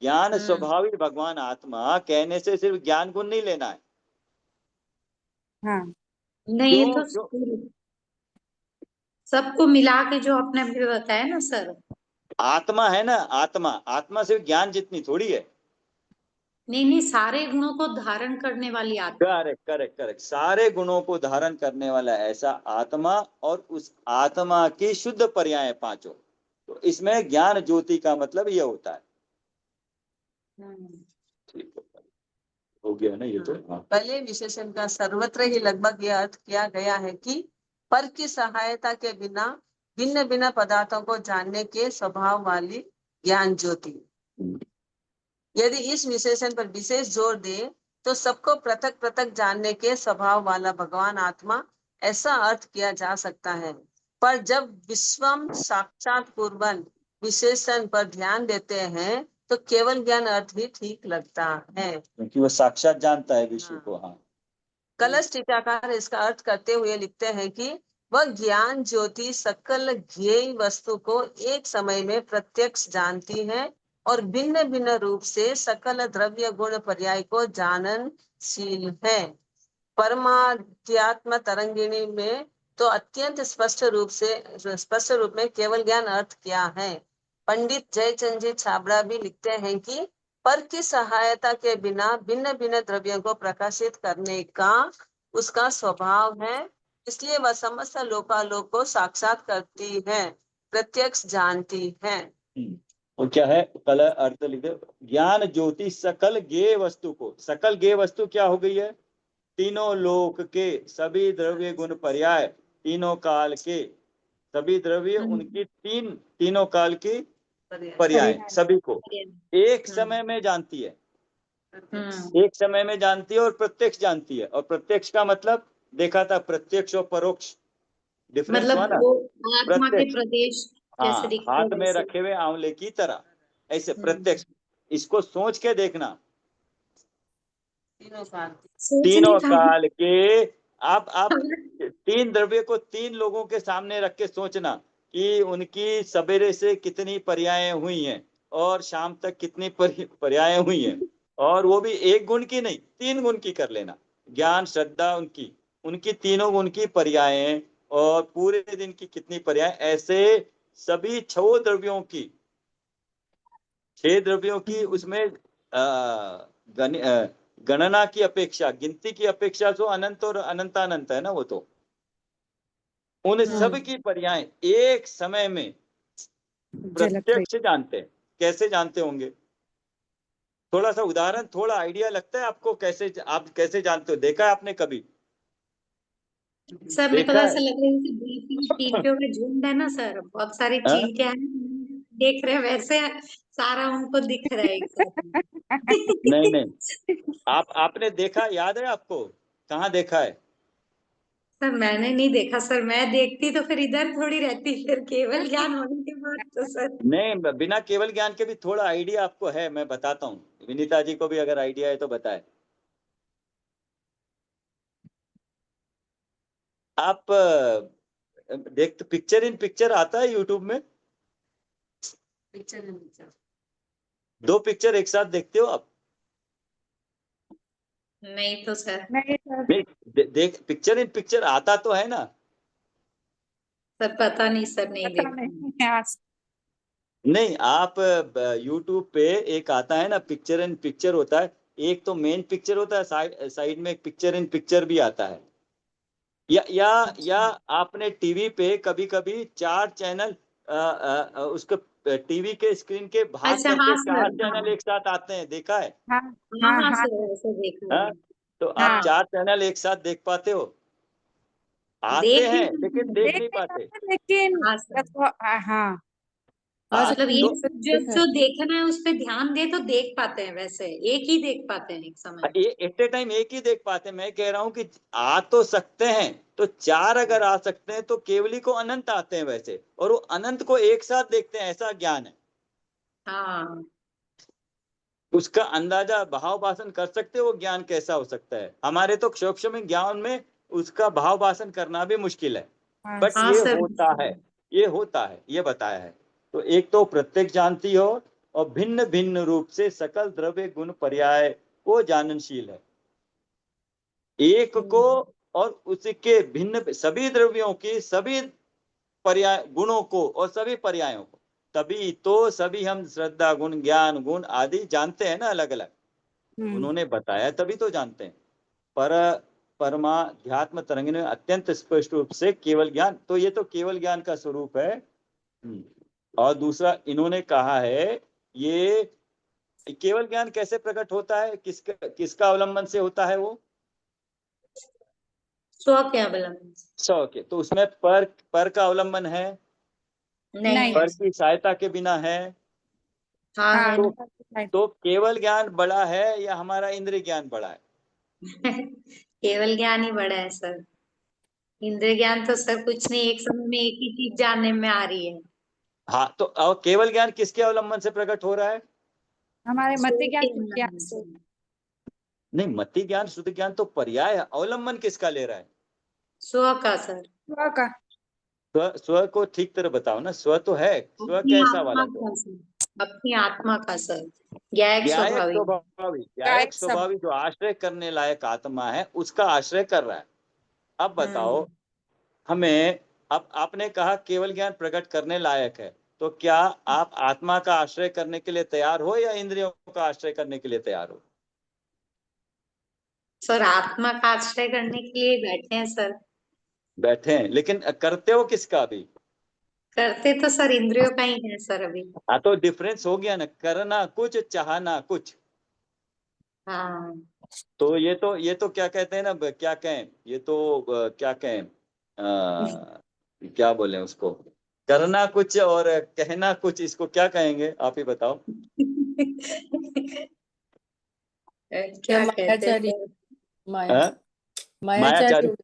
ज्ञान स्वभावी भगवान आत्मा कहने से सिर्फ ज्ञान गुण नहीं लेना है। हाँ। नहीं, ये क्यों? तो सबको मिला के जो आपने अभी बताया ना सर। आत्मा है ना, आत्मा, आत्मा सिर्फ ज्ञान जितनी थोड़ी है। नहीं नहीं, सारे गुणों को धारण करने वाली आत्मा। करेक्ट करेक्ट करेक्ट, सारे गुणों को धारण करने वाला ऐसा आत्मा, और उस आत्मा की शुद्ध पर्याय पांचों। तो इसमें ज्ञान ज्योति का मतलब ये होता है। ठीक है, हो गया ना ये तो। हाँ। पहले विशेषण का सर्वत्र ही लगभग यह अर्थ किया गया है कि पर की सहायता के बिना भिन्न भिन्न पदार्थों को जानने के स्वभाव वाली ज्ञान ज्योति। यदि इस विशेषण पर विशेष जोर दे तो सबको पृथक पृथक जानने के स्वभाव वाला भगवान आत्मा, ऐसा अर्थ किया जा सकता है। पर जब विश्वम साक्षात पूर्वन विशेषण पर ध्यान देते हैं तो केवल ज्ञान अर्थ ही ठीक लगता है, क्योंकि वो साक्षात जानता है विश्व को। हाँ। कलश टीकाकार इसका अर्थ करते हुए लिखते हैं कि वह ज्ञान ज्योति सकल ज्ञेय वस्तु को एक समय में प्रत्यक्ष जानती है और भिन्न भिन्न रूप से सकल द्रव्य गुण पर्याय को जाननशील है। परमाध्यात्म तरंगिणी में तो अत्यंत स्पष्ट रूप में केवल ज्ञान अर्थ किया है। पंडित जयचंद जी छाबड़ा भी लिखते हैं कि पर की सहायता के बिना भिन्न भिन्न द्रव्यों को प्रकाशित करने का उसका स्वभाव है, इसलिए वह समस्त लोकालोक को साक्षात करती है, प्रत्यक्ष जानती है। और क्या है, कल अर्थ लिखे, ज्ञान ज्योति सकल ज्ञेय वस्तु को। सकल ज्ञेय वस्तु क्या हो गई है? तीनों लोक के सभी द्रव्य गुण पर्याय, तीनों काल के सभी द्रव्य, उनकी तीनों काल की पर्याय सभी को एक समय में जानती है। एक समय में जानती है और प्रत्यक्ष जानती है। और प्रत्यक्ष का मतलब देखा था, प्रत्यक्ष और परोक्ष डिफरेंस हुआ मतलब ना। वो आत्मा के प्रत्यक्ष, प्रदेश जैसे हाँ, दिखते हाथ हैं में वैसे। रखे हुए आंवले की तरह, ऐसे प्रत्यक्ष। इसको सोच के देखना, तीनों काल के। आप तीन द्रव्य को तीन लोगों के सामने रख के सोचना कि उनकी सवेरे से कितनी पर्यायें हुई हैं और शाम तक कितनी पर्यायें हुई हैं, और वो भी एक गुण की नहीं, तीन गुण की कर लेना। ज्ञान श्रद्धा उनकी उनकी तीनों गुण की पर्यायें, और पूरे दिन की कितनी पर्याय, ऐसे सभी छह द्रव्यों की, छह द्रव्यों की उसमें गणना की अपेक्षा, गिनती की अपेक्षा तो अनंत और अनंतानंत है ना वो तो। उन सब की पर्याय एक समय में प्रत्यक्ष जानते हैं। कैसे जानते होंगे? थोड़ा सा उदाहरण, थोड़ा आइडिया लगता है आपको कैसे, आप कैसे जानते हो? देखा है आपने कभी? सर मेरे को देखा ऐसा है? लग रहा है कि चींटियों का झुंड है ना सर, बहुत सारी हाँ? चींटियां हैं, देख रहे हैं वैसे सारा उनको दिख रहा है एक साथ में। नहीं नहीं, आपने देखा, याद है आपको? कहाँ देखा है? सर मैंने नहीं देखा सर, मैं देखती तो फिर इधर थोड़ी रहती, फिर केवल ज्ञान होने के बाद तो सर। नहीं, बिना केवल ज्ञान के भी थोड़ा आइडिया आपको है, मैं बताता हूँ। विनीता जी को भी अगर आइडिया है तो बताए। आप देखते, पिक्चर इन पिक्चर आता है यूट्यूब में, दो पिक्चर एक साथ देखते हो आप? नहीं तो सर। नहीं सर। नहीं, देख, पिक्चर इन पिक्चर आता तो है ना। सर पता नहीं सर, नहीं पता देखा। नहीं आज। नहीं, आप यूट्यूब पे एक आता है ना, पिक्चर इन पिक्चर होता है। एक तो मेन पिक्चर होता है, साइड में एक पिक्चर इन पिक्चर भी आता है। या आपने टीवी पे कभी कभी चार चैनल, उसके टीवी के स्क्रीन के भाग अच्छा हाँ करके चार सर, चैनल हाँ एक साथ आते हैं, देखा है? हाँ हाँ हाँ हाँ हाँ सर, ऐसे देखा है। हाँ, तो आप हाँ। चार चैनल एक साथ देख पाते हो? आते देख हैं नहीं लेकिन सकते। देख देख नहीं नहीं पाते। पाते लेकिन हाँ सर। हाँ। हाँ, आज मतलब ये तो जो देखना है उस पे ध्यान दे तो देख पाते हैं, वैसे एक ही देख पाते हैं एक समय। ये एट ए टाइम एक ही देख पाते हैं। मैं कह रहा हूँ कि आ तो सकते हैं, तो चार अगर आ सकते हैं तो केवली को अनंत आते हैं वैसे, और वो अनंत को एक साथ देखते हैं, ऐसा ज्ञान है। हाँ उसका अंदाजा भाव भाषण कर सकते हो, वो ज्ञान कैसा हो सकता है। हमारे तो सूक्ष्म ज्ञान में उसका भाव भाषण करना भी मुश्किल है, हाँ बट हाँ ये सर। होता है, ये होता है, ये बताया है। तो एक तो प्रत्येक जानती हो, और भिन्न भिन्न रूप से सकल द्रव्य गुण पर्याय को जाननशील है। एक को और उसके भिन्न सभी द्रव्यों की सभी पर्याय गुणों को और सभी पर्यायों को, तभी तो सभी हम श्रद्धा गुण ज्ञान गुण आदि जानते हैं ना, अलग अलग उन्होंने बताया, तभी तो जानते हैं। पर परमाध्यात्म तरंग में अत्यंत स्पष्ट रूप से केवल ज्ञान, तो ये तो केवल ज्ञान का स्वरूप है। और दूसरा इन्होंने कहा है, ये केवल ज्ञान कैसे प्रकट होता है, किसका किसका अवलंबन से होता है वो? स्व के अवलंबन। सौ के, तो उसमें पर का अवलंबन है, नहीं। पर की सहायता के बिना है। हाँ हाँ है तो, ना। तो केवल ज्ञान बड़ा है या हमारा इंद्रिय ज्ञान बड़ा है? केवल ज्ञान ही बड़ा है सर। इंद्रिय ज्ञान तो सर कुछ नहीं, एक समय में एक ही चीज जानने में आ रही है। हाँ, तो और केवल ज्ञान किसके अवलंबन से प्रकट हो रहा है? हमारे स्व मत ज्ञान के शुद्ध ज्ञान अवलंबन से। से। नहीं, मति ज्ञान शुद्ध ज्ञान तो पर्याय है, अवलंबन किसका ले रहा है? स्व का सर। स्व का। स्व, स्व को ठीक तरह बताओ ना, स्व तो है, स्व अपनी कैसा वाला आत्मा तो? का सर। अपनी आत्मा का सर। ज्ञायक ज्ञायक स्वभावी। स्वभावी, ज्ञायक गायक सब। स्वभावी जो आश्रय करने लायक आत्मा है, उसका आश्रय कर रहा है। अब बताओ हम्म। हमें, अब आपने कहा केवल ज्ञान प्रकट करने लायक है, तो क्या आप आत्मा का आश्रय करने के लिए तैयार हो या इंद्रियों का आश्रय करने के लिए तैयार हो? सर आत्मा का आश्रय करने के लिए बैठे हैं सर। बैठे हैं, लेकिन करते हो किसका अभी? करते तो सर इंद्रियों का ही है सर अभी। हाँ, तो डिफरेंस हो गया ना, करना कुछ चाहना कुछ। हाँ। तो ये तो क्या कहते हैं ना, क्या कहें, ये तो क्या कहें, क्या बोले उसको, करना कुछ और कहना कुछ, इसको क्या कहेंगे आप ही बताओ? क्या कहते हैं मायाचारी। सर? माया हाँ? मायाचारी। मायाचारी,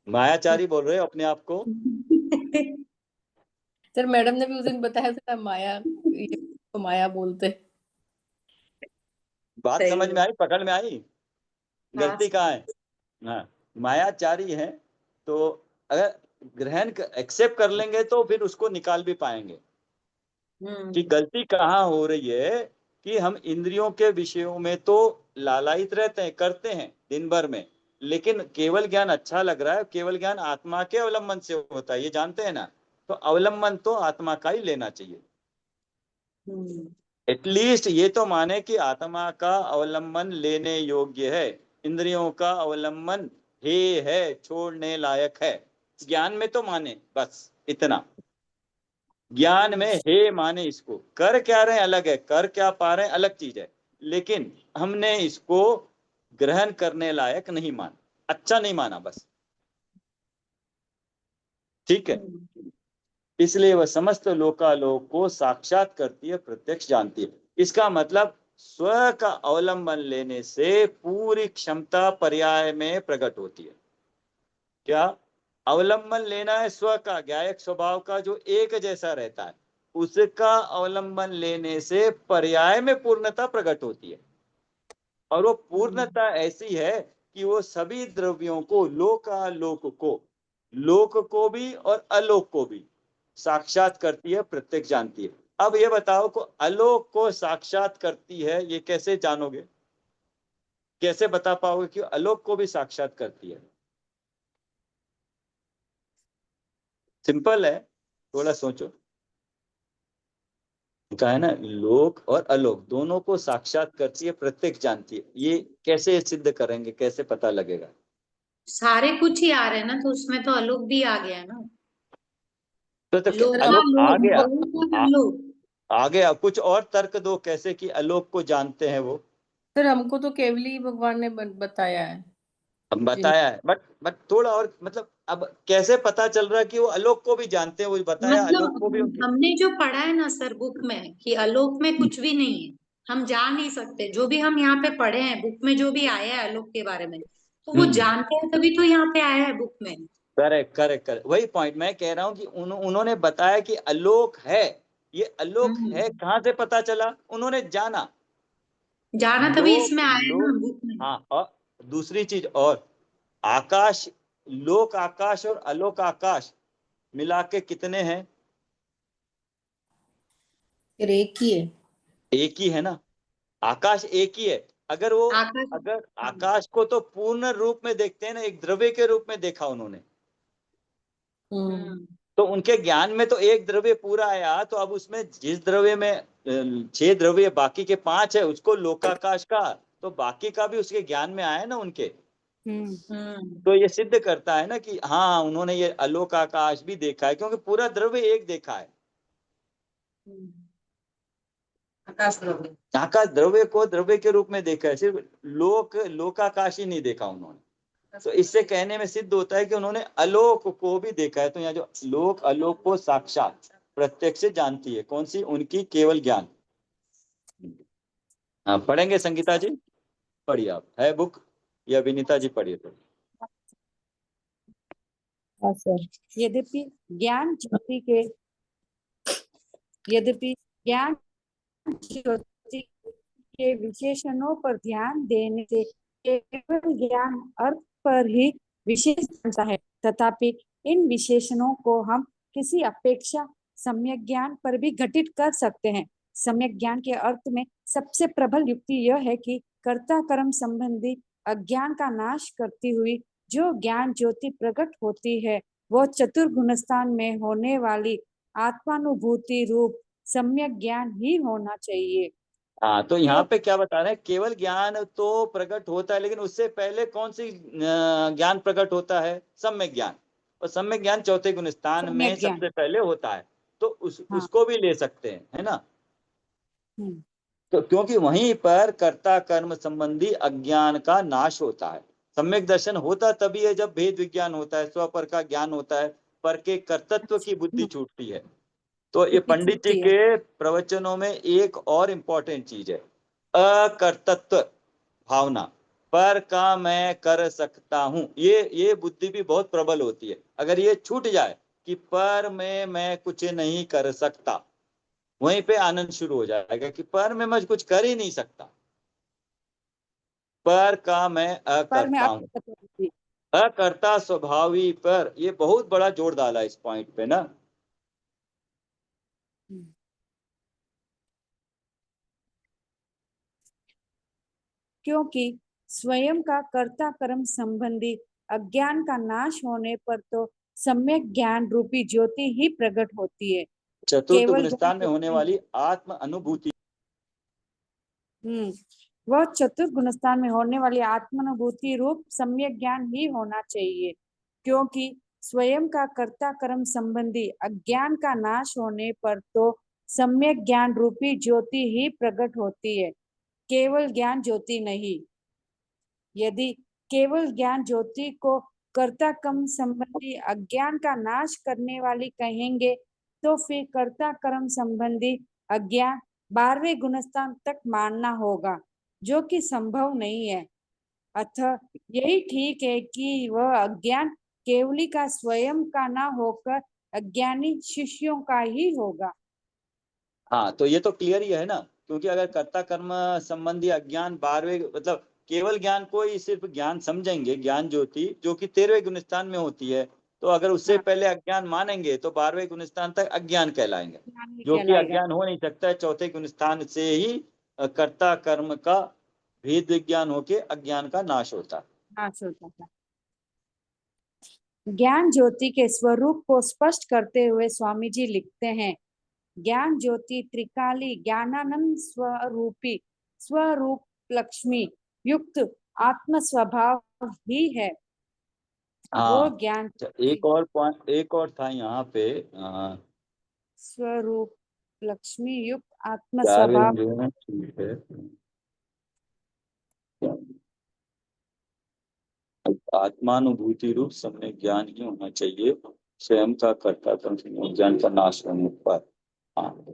मायाचारी बोल रहे हो अपने आप को? सर मैडम ने भी उस दिन बताया था माया, ये तो माया बोलते। बात सही समझ है। में आई, पकड़ में आई? हाँ गलती सर। कहाँ है? हाँ, मायाचारी है। तो अगर ग्रहण एक्सेप्ट कर लेंगे तो फिर उसको निकाल भी पाएंगे कि हम्म। गलती कहाँ हो रही है। कि हम इंद्रियों के विषयों में तो लालायित रहते हैं, करते हैं दिन भर में, लेकिन केवल ज्ञान अच्छा लग रहा है, केवल ज्ञान आत्मा के अवलंबन से होता है, ये जानते हैं ना। तो अवलंबन तो आत्मा का ही लेना चाहिए। हम्म। एटलीस्ट ये तो माने कि आत्मा का अवलंबन लेने योग्य है, इंद्रियों का अवलंबन हे है, छोड़ने लायक है। ज्ञान में तो माने, बस इतना। ज्ञान में हे माने, इसको कर क्या रहे हैं अलग है, कर क्या पा रहे हैं अलग चीज है, लेकिन हमने इसको ग्रहण करने लायक नहीं माना, अच्छा नहीं माना बस, ठीक है। हम्म। इसलिए वह समस्त लोकालोक को साक्षात करती है, प्रत्यक्ष जानती है। इसका मतलब स्व का अवलंबन लेने से पूरी क्षमता पर्याय में प्रकट होती है। क्या अवलंबन लेना है? स्व का, ज्ञायक स्वभाव का, जो एक जैसा रहता है, उसका अवलंबन लेने से पर्याय में पूर्णता प्रकट होती है। और वो पूर्णता ऐसी है कि वो सभी द्रव्यों को, लोक को भी और अलोक को भी साक्षात करती है, प्रत्यक्ष जानती है। अब ये बताओ को अलोक को साक्षात करती है, ये कैसे जानोगे, कैसे बता पाओगे कि अलोक को भी साक्षात करती है? सिंपल है, थोड़ा सोचो। कहा है ना, लोक और अलोक दोनों को साक्षात करती है, प्रत्यक्ष जानती है। ये कैसे सिद्ध करेंगे, कैसे पता लगेगा? सारे कुछ ही आ रहे हैं ना, तो उसमें तो आलोक भी आ गया ना। तो लोका अलोक आ लोक गया, लोका लोक। आ गया, कुछ और तर्क दो कैसे कि आलोक को जानते हैं वो। सर हमको तो केवली भगवान ने बताया है। अब जिन बताया है, बट थोड़ा और मतलब अब कैसे पता चल रहा है कि वो आलोक को भी जानते हैं, वो बताया आलोक को भी मतलब हमने जो पढ़ा है ना सर बुक में कि आलोक में कुछ भी नहीं है, हम जान नहीं सकते। जो भी हम यहाँ पे पढ़े हैं बुक में, जो भी आया है आलोक के बारे में, तो वो जानते हैं तभी तो यहाँ पे आया है बुक में। करेक्ट करेक्ट करेक्ट, वही पॉइंट मैं कह रहा हूँ कि उन्होंने बताया कि आलोक है। ये आलोक है कहाँ से पता चला? उन्होंने जाना। जाना तभी लोक इसमें आया ना लोक बुक में। हाँ, और दूसरी चीज और, आकाश, लोक आकाश और अलोक आकाश मिला के कितने हैं? फिर एक ही है। एक ही है ना, आकाश एक ही है। अगर वो आकाश। अगर आकाश को तो पूर्ण रूप में देखते हैं ना, एक द्रव्य के रूप में देखा उन्होंने, हम्म। तो उनके ज्ञान में तो एक द्रव्य पूरा आया। तो अब उसमें जिस द्रव्य में 6 द्रव्य, बाकी के 5 है, उसको लोकाकाश का, तो बाकी का भी उसके ज्ञान में आया ना उनके। तो ये सिद्ध करता है ना कि हाँ, उन्होंने ये अलोक आकाश भी देखा है, क्योंकि पूरा द्रव्य एक देखा है। आकाश द्रव्य। आकाश द्रव्य को द्रव्य के रूप में देखा है, सिर्फ लोकाकाश ही नहीं देखा उन्होंने। तो इससे कहने में सिद्ध होता है कि उन्होंने आलोक को भी देखा है। तो यहाँ जो लोक आलोक को साक्षात प्रत्यक्ष से जानती है, कौन सी? उनकी केवल ज्ञान। हाँ, पढ़ेंगे संगीता जी? पढ़िए आप, है बुक, या विनीता जी पढ़िए तो। हाँ सर। यद्यपि ज्ञान ज्योति के यद्यपि ज्ञान ज्योति के विशेषणों पर ध्यान देने से केवल ज्ञान अर्थ पर ही विशेष बनता है, तथापि इन विशेषणों को हम किसी अपेक्षा सम्यक ज्ञान पर भी घटित कर सकते हैं। सम्यक ज्ञान के अर्थ में सबसे प्रबल युक्ति यह है कि कर्ता कर्म संबंधी अज्ञान का नाश करती हुई जो ज्ञान ज्योति प्रकट होती है, वो चतुर्गुण स्थान में होने वाली आत्मानुभूति रूप सम्यक ज्ञान ही होना चाहिए। हाँ, तो यहाँ पे क्या बता रहे हैं? केवल ज्ञान तो प्रकट होता है, लेकिन उससे पहले कौन सी ज्ञान प्रकट होता है? सम्यक ज्ञान। और सम्यक ज्ञान चौथे गुण स्थान में सम्यक ज्ञान। सबसे पहले होता है। तो हाँ। उसको भी ले सकते हैं, है ना? हम्म। तो क्योंकि वहीं पर कर्ता कर्म संबंधी अज्ञान का नाश होता है। सम्यक दर्शन होता तभी है जब भेद विज्ञान होता है, स्वपर का ज्ञान होता है, पर के कर्तत्व की बुद्धि छूटती है। तो ये बुद्धि पंडित जी छूटती है। के प्रवचनों में एक और इम्पोर्टेंट चीज है, अकर्तत्व भावना। पर का मैं कर सकता हूं, ये बुद्धि भी बहुत प्रबल होती है। अगर ये छूट जाए कि पर में मैं कुछ नहीं कर सकता, वहीं पे आनंद शुरू हो जाएगा कि पर में मैं कुछ कर ही नहीं सकता। पर का मैं पर मैं अकर्ता हूं, अर्थवती। अकर्ता स्वभावी पर, ये बहुत बड़ा जोर डाला इस पॉइंट पे ना। क्योंकि स्वयं का कर्ता कर्म संबंधी अज्ञान का नाश होने पर तो सम्यक ज्ञान रूपी ज्योति ही प्रकट होती है। चतुर्थ केवल गुण ज्ञान स्थान में होने ज्योति। वाली आत्म अनुभूति। वह चतुर्थ गुणस्थान में होने वाली आत्मानुभूति रूप सम्यक ज्ञान ही होना चाहिए, क्योंकि स्वयं का कर्ता कर्म संबंधी अज्ञान का नाश होने पर तो सम्यक ज्ञान रूपी ज्योति ही प्रकट होती है, केवल ज्ञान ज्योति नहीं। यदि केवल ज्ञान ज्योति को कर्ता कर्म संबंधी अज्ञान का नाश करने वाली कहेंगे, तो फिर कर्ता कर्म संबंधी अज्ञान 12वें गुणस्थान तक मानना होगा, जो कि संभव नहीं है। अतः यही ठीक है कि वह अज्ञान केवली का स्वयं का ना होकर अज्ञानी शिष्यों का ही होगा। हाँ, तो ये तो क्लियर ही है ना, क्योंकि अगर कर्ता कर्म संबंधी अज्ञान 12वें, मतलब केवल ज्ञान को ही सिर्फ ज्ञान समझेंगे, ज्ञान ज्योति जो कि 13वें गुणस्थान में होती है, तो अगर उससे हाँ, पहले अज्ञान मानेंगे तो 12वें गुणस्थान तक अज्ञान कहलाएंगे, ज्ञान ही जो कि कहलाएगा। अज्ञान हो नहीं सकता है। चौथे गुणस्थान से ही कर्ता कर्म का भेद विज्ञान होके अज्ञान का नाश होता है। नाश होता था। ज्ञान ज्योति के स्वरूप को स्पष्ट करते हुए स्वामी जी लिखते हैं, ज्ञान ज्योति त्रिकाली ज्ञानानंद स्वरूपी स्वरूप लक्ष्मी युक्त आत्म स्वभाव ही है। वो हाँ, ज्ञान अच्छा, एक और पॉइंट, एक और था यहाँ पे, स्वरूप लक्ष्मी युक्त आत्म चार स्वभाव। जो है ठीक है। आत्मानुभूति रूप सम्यक ज्ञान ही होना चाहिए, स्वयं का कर्ता कर्म ज्ञान का नाश होने पर। हाँ,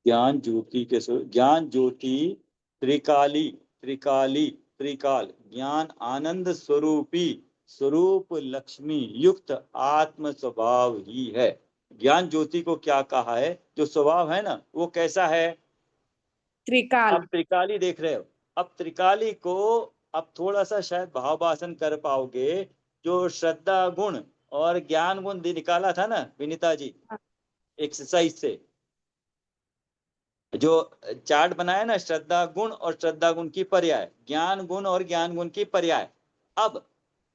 ज्ञान ज्योति के ज्ञान ज्योति त्रिकाली त्रिकाली त्रिकाल ज्ञान आनंद स्वरूपी स्वरूप लक्ष्मी युक्त आत्म स्वभाव ही है। ज्ञान ज्योति को क्या कहा है? जो स्वभाव है ना, वो कैसा है? त्रिकाल। अब त्रिकाली देख रहे हो, अब त्रिकाली को अब थोड़ा सा शायद भावभाषण कर पाओगे। जो श्रद्धा गुण और ज्ञान गुण निकाला था ना विनीता जी एक्सरसाइज से, जो चार्ट बनाया ना, श्रद्धा गुण और श्रद्धा गुण की पर्याय, ज्ञान गुण और ज्ञान गुण की पर्याय। अब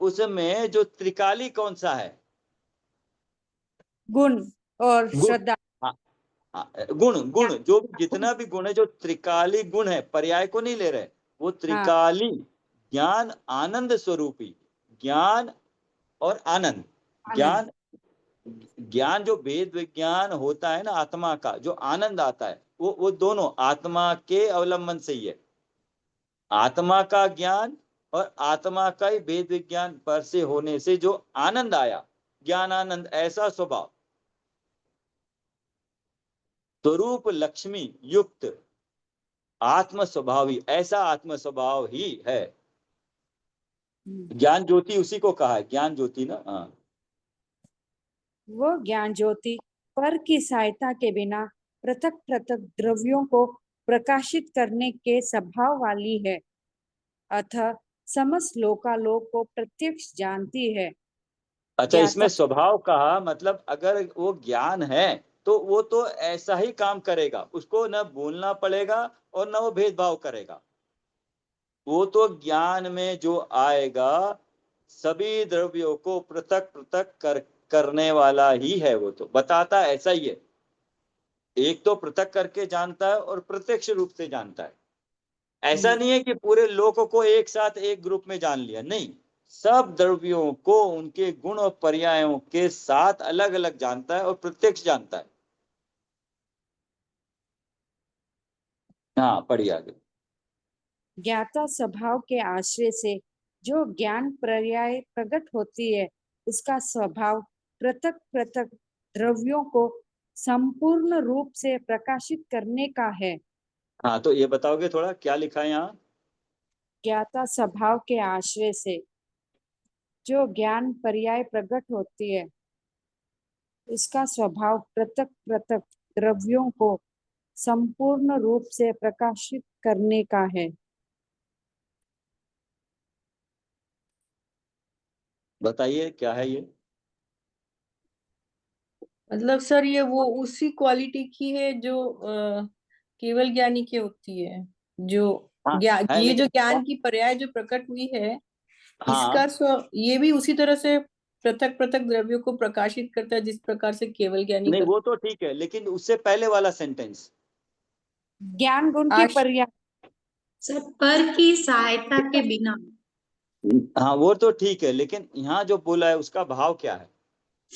उसमें जो त्रिकाली कौन सा है? गुण और गुण। श्रद्धा। हाँ, हाँ, गुण गुण जो जितना भी गुण है, जो त्रिकाली गुण है, पर्याय को नहीं ले रहे, वो त्रिकाली ज्ञान आनंद स्वरूपी ज्ञान और आनंद। ज्ञान ज्ञान जो वेद विज्ञान होता है ना आत्मा का, जो आनंद आता है, वो दोनों आत्मा के अवलंबन से ही है। आत्मा का ज्ञान और आत्मा का ही वेद विज्ञान पर से होने से जो आनंद आया, ज्ञान आनंद, ऐसा स्वभाव स्वरूप लक्ष्मी युक्त आत्म स्वभावी, ऐसा आत्म स्वभाव ही है। ज्ञान ज्योति उसी को कहा है, ज्ञान ज्योति ना। हाँ, वो ज्ञान ज्योति पर की सहायता के बिना पृथक पृथक द्रव्यों को प्रकाशित करने के स्वभाव वाली है, अतः समस्त लोकालोक को प्रत्यक्ष जानती है। अच्छा, इसमें स्वभाव कहा मतलब अगर वो ज्ञान है तो वो तो ऐसा ही काम करेगा, उसको न बोलना पड़ेगा और न वो भेदभाव करेगा। वो तो ज्ञान में जो आएगा सभी द्रव्यों को पृथक पृथक करने वाला ही है। वो तो बताता ऐसा ही है, एक तो पृथक करके जानता है और प्रत्यक्ष रूप से जानता है। ऐसा नहीं है कि पूरे लोक को एक साथ एक ग्रुप में जान लिया, नहीं, सब द्रव्यों को उनके गुण और पर्यायों के साथ अलग अलग जानता है और प्रत्यक्ष जानता है। हाँ, पढ़िए आगे। ज्ञाता स्वभाव के आश्रय से जो ज्ञान पर्याय प्रकट होती है, उसका स्वभाव पृथक पृथक द्रव्यों को संपूर्ण रूप से प्रकाशित करने का है। हाँ, तो ये बताओगे थोड़ा क्या लिखा है यहाँ? ज्ञाता स्वभाव के आश्रय से जो ज्ञान पर्याय प्रकट होती है, उसका स्वभाव पृथक पृथक द्रव्यों को संपूर्ण रूप से प्रकाशित करने का है। बताइए क्या है ये? मतलब सर ये वो उसी क्वालिटी की है जो केवल ज्ञानी की होती है। जो हाँ है, ये जो लेकिन ज्ञान की पर्याय जो प्रकट हुई है, हाँ इसका ये भी उसी तरह से पृथक पृथक द्रव्यों को प्रकाशित करता है जिस प्रकार से केवल ज्ञानी नहीं, करता वो तो ठीक है, लेकिन उससे पहले वाला सेंटेंस, ज्ञान गुण की है। पर्याय। सब पर की सहायता के बिना। हाँ वो तो ठीक है, लेकिन यहाँ जो बोला है उसका भाव क्या है?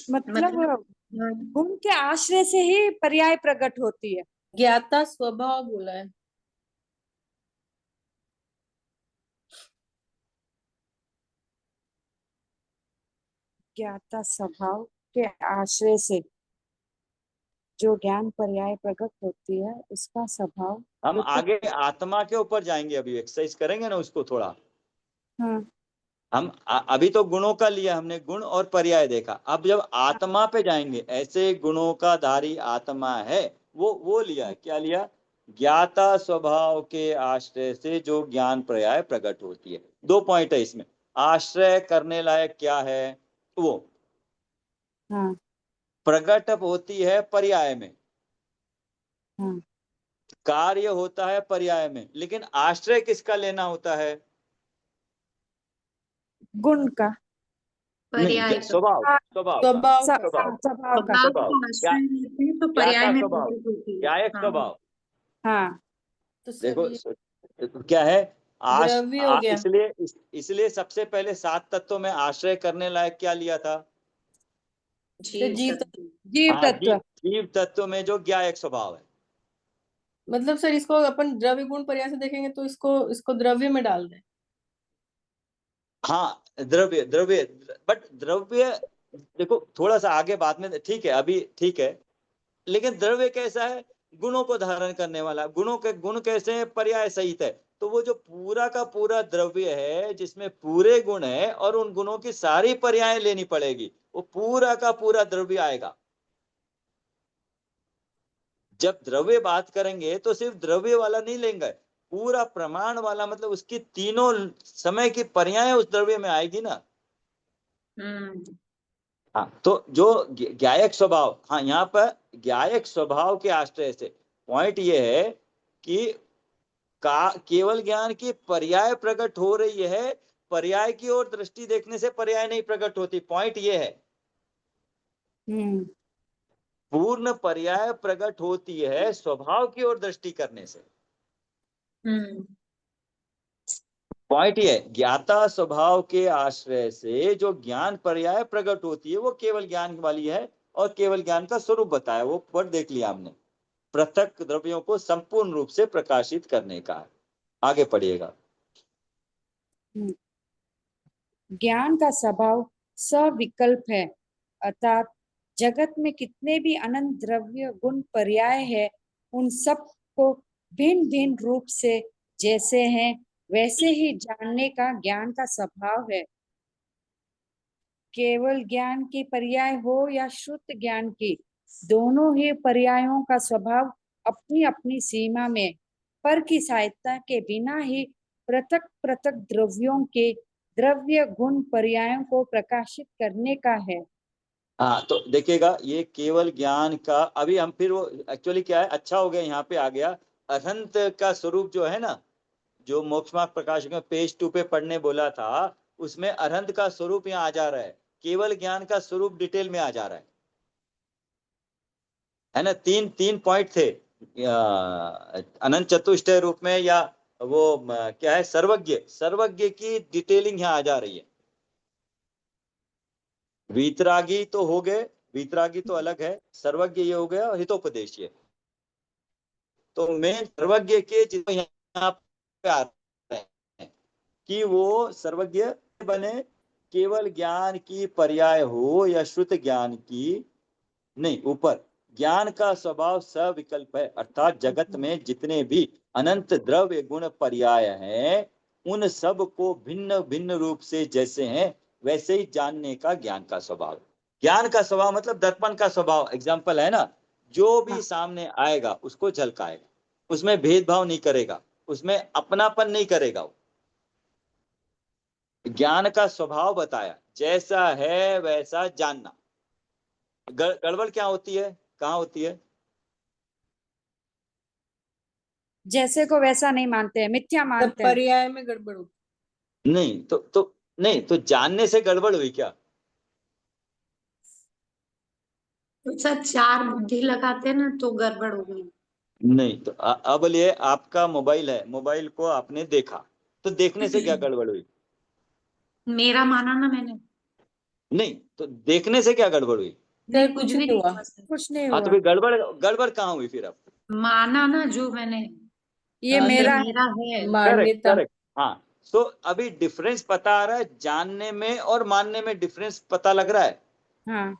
मतलब मतलब गुण के आश्रय से ही पर्याय प्रकट होती है। ज्ञाता स्वभाव बोला है। ज्ञाता स्वभाव के आश्रय से जो ज्ञान पर्याय प्रकट होती है, उसका स्वभाव हम पृथक। आगे आत्मा के ऊपर जाएंगे, अभी एक्सरसाइज करेंगे ना उसको थोड़ा। हाँ, हम अभी तो गुणों का लिया हमने, गुण और पर्याय देखा, अब जब आत्मा पे जाएंगे, ऐसे गुणों का धारी आत्मा है, वो लिया है, क्या लिया? ज्ञाता स्वभाव के आश्रय से जो ज्ञान पर्याय प्रकट होती है। 2 पॉइंट है इसमें, आश्रय करने लायक क्या है? वो हाँ, प्रकट होती है पर्याय में, हाँ। कार्य होता है पर्याय में, लेकिन आश्रय किसका लेना होता है? गुण का। नहीं, पर्याय का। स्वभाव, स्वभाव का, स्वभाव का। स्वभाव, स्वभाव का। स्वभाव स्वभाव, को क्या आश्रय लेते हैं तो क्या पर्याय का में स्वभाव, प्रकट होती है। क्या एक हाँ, स्वभाव। हाँ, तो सर देखो ये क्या है, द्रव्य हो गया। इसलिए सबसे पहले 7 तत्वों में आश्रय करने लायक क्या लिया था? तो जीव जीव तत्व। जीव हाँ, तत्व। जीव तत्व में जो ज्ञायक स्वभाव है। मतलब सर इसको अपन द्रव्य गुण पर्याय से देखेंगे तो इसको द्रव्य में डाल दें। हाँ, द्रव्य द्रव्य, बट द्रव्य देखो थोड़ा सा आगे बाद में, ठीक है अभी ठीक है, लेकिन द्रव्य कैसा है? गुणों को धारण करने वाला। गुणों के गुण कैसे हैं? पर्याय सहित है। तो वो जो पूरा का पूरा द्रव्य है जिसमें पूरे गुण है और उन गुणों की सारी पर्याय लेनी पड़ेगी, वो पूरा का पूरा द्रव्य आएगा। जब द्रव्य बात करेंगे तो सिर्फ द्रव्य वाला नहीं लेंगे, पूरा प्रमाण वाला, मतलब उसकी तीनों समय की पर्याय उस द्रव्य में आएगी ना। हाँ, तो जो ज्ञायक स्वभाव, हाँ यहाँ पर ज्ञायक स्वभाव के आश्रय से पॉइंट ये है कि केवल ज्ञान की पर्याय प्रकट हो रही है, पर्याय की ओर दृष्टि देखने से पर्याय नहीं प्रकट होती। पॉइंट ये है, पूर्ण पर्याय प्रकट होती है स्वभाव की ओर दृष्टि करने से। पॉइंट ये है, ज्ञाता स्वभाव के आश्रय से जो ज्ञान पर्याय प्रकट होती है वो केवल ज्ञान वाली है, और केवल ज्ञान का स्वरूप बताया, वो पर देख लिया हमने। पृथक द्रव्यों को संपूर्ण रूप से प्रकाशित करने का है। आगे पढ़िएगा। ज्ञान का स्वभाव सविकल्प है, अर्थात जगत में कितने भी अनंत द्रव्य गुण पर्याय है, उन सब को भिन्न भिन्न रूप से जैसे हैं वैसे ही जानने का ज्ञान का स्वभाव है। केवल ज्ञान की पर्याय हो या शुद्ध ज्ञान की, दोनों ही पर्यायों का स्वभाव अपनी अपनी सीमा में पर की सहायता के बिना ही पृथक पृथक द्रव्यों के द्रव्य गुण पर्यायों को प्रकाशित करने का है। हाँ, तो देखिएगा ये केवल ज्ञान का, अभी हम फिर वो एक्चुअली क्या है, अच्छा हो गया यहाँ पे आ गया। अनंत का स्वरूप जो है ना, जो मोक्ष मार्ग प्रकाश में पेज 2 पे पढ़ने बोला था, उसमें अनंत का स्वरूप यहाँ आ जा रहा है, केवल ज्ञान का स्वरूप डिटेल में आ जा रहा है ना। तीन तीन पॉइंट थे, अनंत चतुष्टय रूप में, या वो क्या है, सर्वज्ञ, सर्वज्ञ की डिटेलिंग यहाँ आ जा रही है। वीतरागी तो हो गए, वीतरागी तो अलग है, सर्वज्ञ ये हो गया, और हितोपदेशीय। तो मेन सर्वज्ञ के जितने यहाँ पे आ रहे हैं कि वो सर्वज्ञ बने, केवल ज्ञान की पर्याय हो या शुद्ध ज्ञान की, नहीं, ऊपर ज्ञान का स्वभाव सविकल्प है, अर्थात जगत में जितने भी अनंत द्रव्य गुण पर्याय हैं उन सब को भिन्न भिन्न रूप से जैसे हैं वैसे ही जानने का ज्ञान का स्वभाव। ज्ञान का स्वभाव मतलब दर्पण का स्वभाव, एग्जाम्पल है ना, जो भी सामने आएगा उसको झलकाएगा, उसमें भेदभाव नहीं करेगा, उसमें अपनापन नहीं करेगा। वो ज्ञान का स्वभाव बताया, जैसा है वैसा जानना। गड़बड़ क्या होती है, कहाँ होती है? जैसे को वैसा नहीं मानते हैं, मिथ्या तब मानते हैं। पर्याय में गड़बड़ होती। नहीं तो नहीं तो जानने से गड़बड़ हुई क्या? तो सर चार बुद्धि लगाते ना तो गड़बड़ हो गई। नहीं तो अब ये आपका मोबाइल है, मोबाइल को आपने देखा, तो देखने से क्या गड़बड़ हुई? मेरा माना ना मैंने, नहीं तो देखने से क्या गड़बड़ हुई? नहीं सर कुछ कुछ भी नहीं नहीं हुआ। हुआ सर। कुछ नहीं हाँ, तो हुआ, फिर गड़बड़ गड़बड़ कहाँ हुई फिर? अब माना ना जो मैंने, ये हाँ, ये मेरा है। मेरा है। करेक्ट मान्यता। करेक्ट। हाँ, तो अभी डिफरेंस पता आ रहा है, जानने में और मानने में डिफरेंस पता लग रहा है। हाँ,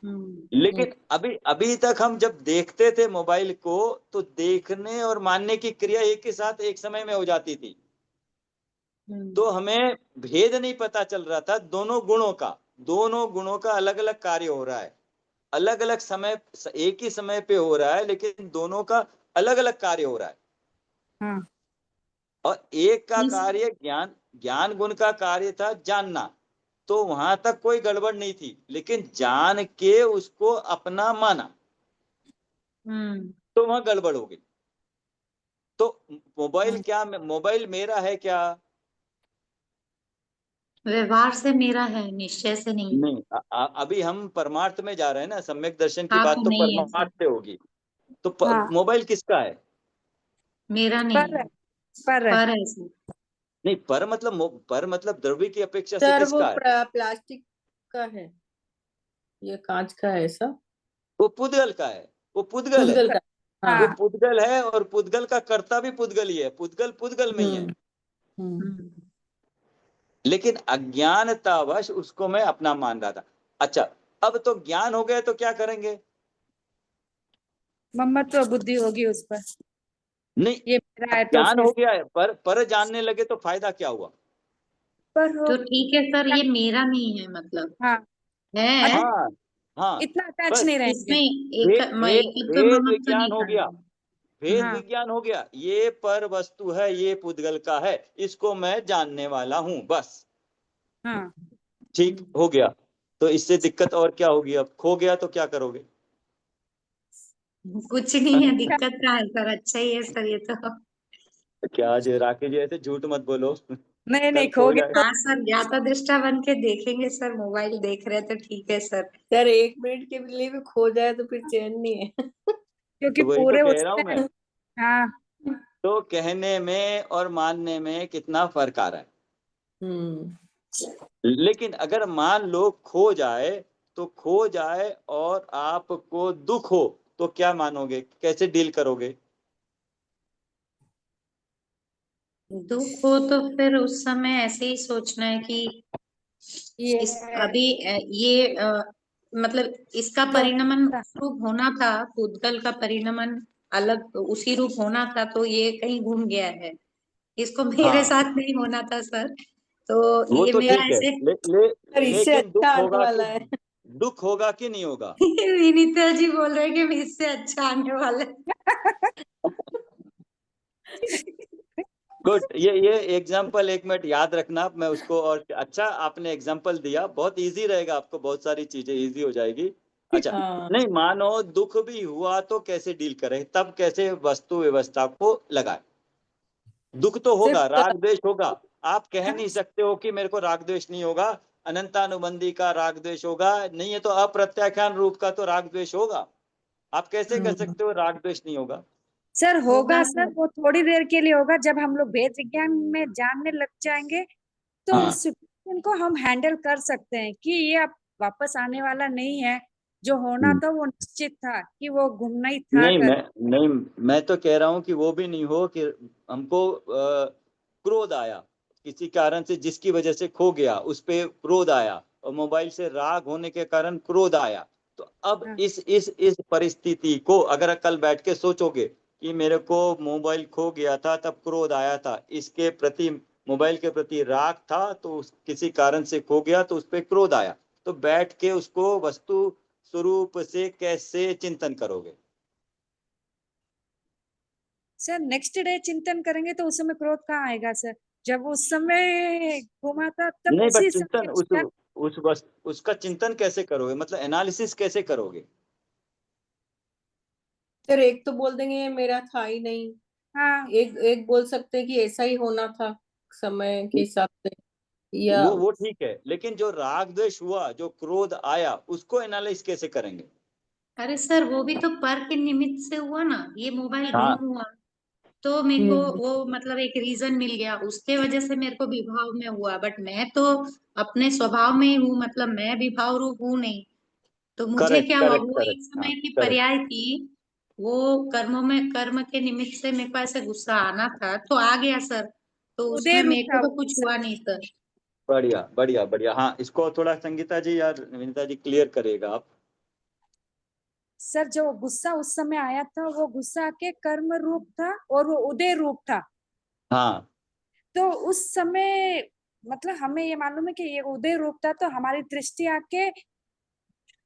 लेकिन अभी अभी तक हम जब देखते थे मोबाइल को, तो देखने और मानने की क्रिया एक ही साथ एक समय में हो जाती थी, तो हमें भेद नहीं पता चल रहा था दोनों गुणों का। दोनों गुणों का अलग अलग कार्य हो रहा है, अलग अलग समय, एक ही समय पे हो रहा है, लेकिन दोनों का अलग अलग कार्य हो रहा है। हाँ, और एक का इस कार्य ज्ञान, ज्ञान गुण का कार्य था जानना, तो वहां तक कोई गड़बड़ नहीं थी, लेकिन जान के उसको अपना माना तो वहां गड़बड़ हो गई। तो मोबाइल क्या, मोबाइल मेरा है क्या? व्यवहार से मेरा है, निश्चय से नहीं। नहीं, अभी हम परमार्थ में जा रहे हैं ना, सम्यक दर्शन की हाँ बात तो तो नहीं है परमार्थ सर, से होगी। तो हाँ, मोबाइल किसका है? मेरा नहीं पर है, पर पर है सर। नहीं, पर मतलब पर मतलब द्रव्य की अपेक्षा से सर वो किसका है? प्लास्टिक का है, ये कांच का है ऐसा। वो पुद्गल का है, वो पुद्गल है। पुद्गल का। हाँ। वो पुद्गल है और पुद्गल का कर्ता भी पुद्गल ही है, पुद्गल पुद्गल में ही है। लेकिन अज्ञानतावश उसको मैं अपना मान रहा था। अच्छा, अब तो ज्ञान हो गया तो क्या करेंगे? ममत्व बुद्धि होगी उस पर, नहीं, ये मेरा अब है तो ज्ञान फिर हो गया है, पर जानने लगे तो फायदा क्या हुआ? पर हो। तो ठीक है सर, ये मेरा नहीं है मतलब हाँ, है, हाँ हाँ, इतना अटैच बस नहीं रहेंगे। इसमें एक भेद भेद एक तो भेद ममत्व विज्ञान नहीं हो गया, करना। भेद हाँ विज्ञान हो गया। ये पर वस्तु है, ये पुद्गल का है, इसको मैं जानने वाला हूं, बस। हाँ। ठीक हो गया। तो इससे दिक्कत और क्या होगी? अब खो गया तो क्या करोगे? कुछ नहीं है, दिक्कत क्या है सर, अच्छा ही है सर ये तो। क्या जी, राकेश जी ऐसे झूठ मत बोलो। नहीं कल नहीं, खो खो गया जाए। तो हाँ सर, ज्ञाता दृष्टा बन के देखेंगे सर, मोबाइल देख रहे तो ठीक है सर। सर 1 मिनट के लिए भी खो जाए तो फिर चैन नहीं है। क्योंकि तो वही तो पूरे कह रहा हूं उसमें। मैं। हाँ तो कहने में और मानने में कितना फर्क आ रहा है। हम्म। लेकिन अगर मान लो खो जाए, तो खो जाए और आपको दुख हो तो क्या मानोगे, कैसे डील करोगे? दुख हो तो फिर उस समय ऐसे ही सोचना है कि ये इस अभी मतलब इसका जो परिणमन रूप होना था, पूतगल का परिणमन अलग उसी रूप होना था, तो ये कहीं घूम गया है, इसको मेरे हाँ, साथ नहीं होना था सर। तो वो ये तो मेरा ठीक है। ऐसे सर इससे लेकिन अच्छा आने वाला है। दुख होगा कि नहीं होगा? विनीता जी बोल रहे हैं कि इससे अच्छा आने वाला है। गुड। ये एग्जाम्पल 1 मिनट याद रखना, मैं उसको, और अच्छा आपने एग्जाम्पल दिया, बहुत इजी रहेगा, आपको बहुत सारी चीजें इजी हो जाएगी। अच्छा, हाँ। नहीं मानो दुख भी हुआ तो कैसे डील करें, तब कैसे वस्तु व्यवस्था को लगाए? दुख तो होगा, सिर्फ राग द्वेष होगा। आप कह नहीं सकते हो कि मेरे को राग द्वेष नहीं होगा। अनंतानुबंधी का राग द्वेष होगा, नहीं है तो अप्रत्याख्यान रूप का तो राग द्वेष होगा। आप कैसे कर सकते हो राग द्वेष नहीं होगा? सर होगा होगा सर, सर। वो थोड़ी देर के लिए होगा, जब हम लोग वेद विज्ञान में जानने लग जाएंगे तो हाँ, उस सिचुएशन को हम हैंडल कर सकते हैं कि ये अब वापस आने वाला नहीं है, जो होना था वो निश्चित था कि वो घूमना ही था नहीं कर। नहीं, मैं तो कह रहा हूं कि वो भी नहीं हो कि हमको क्रोध आया किसी कारण से, जिसकी वजह से खो गया, उस पे क्रोध आया, और मोबाइल से राग होने के कारण क्रोध आया। तो अब हाँ, इस परिस्थिति को अगर कल बैठ के सोचोगे कि मेरे को मोबाइल खो गया था तब क्रोध आया था, इसके प्रति, मोबाइल के प्रति राग था, तो किसी कारण से खो गया तो उस पर क्रोध आया, तो बैठ के उसको वस्तु स्वरूप से कैसे चिंतन करोगे? सर नेक्स्ट डे चिंतन करेंगे तो उस समय क्रोध कहाँ आएगा सर, जब उस समय घूमा था तब नहीं, बट उसी चिंतन समय क्षण। उसका चिंतन कैसे करोगे, मतलब एनालिसिस कैसे करोगे? सर एक तो बोल देंगे ये मेरा था ही नहीं, हाँ एक एक बोल सकते हैं कि ऐसा ही होना था समय के हिसाब से, या वो ठीक है, लेकिन जो राग द्वेष हुआ, जो क्रोध आया, उसको एनालाइज कैसे करेंगे? अरे सर, वो भी तो पर के निमित्त से हुआ ना, ये मोबाइल हाँ, गुम हुआ तो मेरे को हम्म। वो मतलब एक रीजन मिल गया, उसके वजह से मेरे को विभाव में हुआ, बट मैं तो अपने स्वभाव में ही हूँ, मतलब मैं विभाव रूप हूँ नहीं। तो मुझे करेक्ट क्या हुआ, करेक्ट वो एक करेक्ट, हाँ समय की करेक्ट। पर्याय थी। वो कर्मों में, कर्म के निमित्त से मेरे को ऐसे गुस्सा आना था तो आ गया सर, तो उदय उसमें रूप मेरे था को वो तो कुछ गुस्सा। हुआ नहीं सर। बढ़िया बढ़िया बढ़िया, हाँ इसको थोड़ा संगीता जी या विनीता जी क्लियर करेगा आप। सर जो गुस्सा उस समय आया था वो गुस्सा के कर्म रूप था और वो उदय रूप था। हाँ, तो उस समय मतलब हमें ये मालूम है कि ये उदय रूप था, तो हमारी दृष्टि आके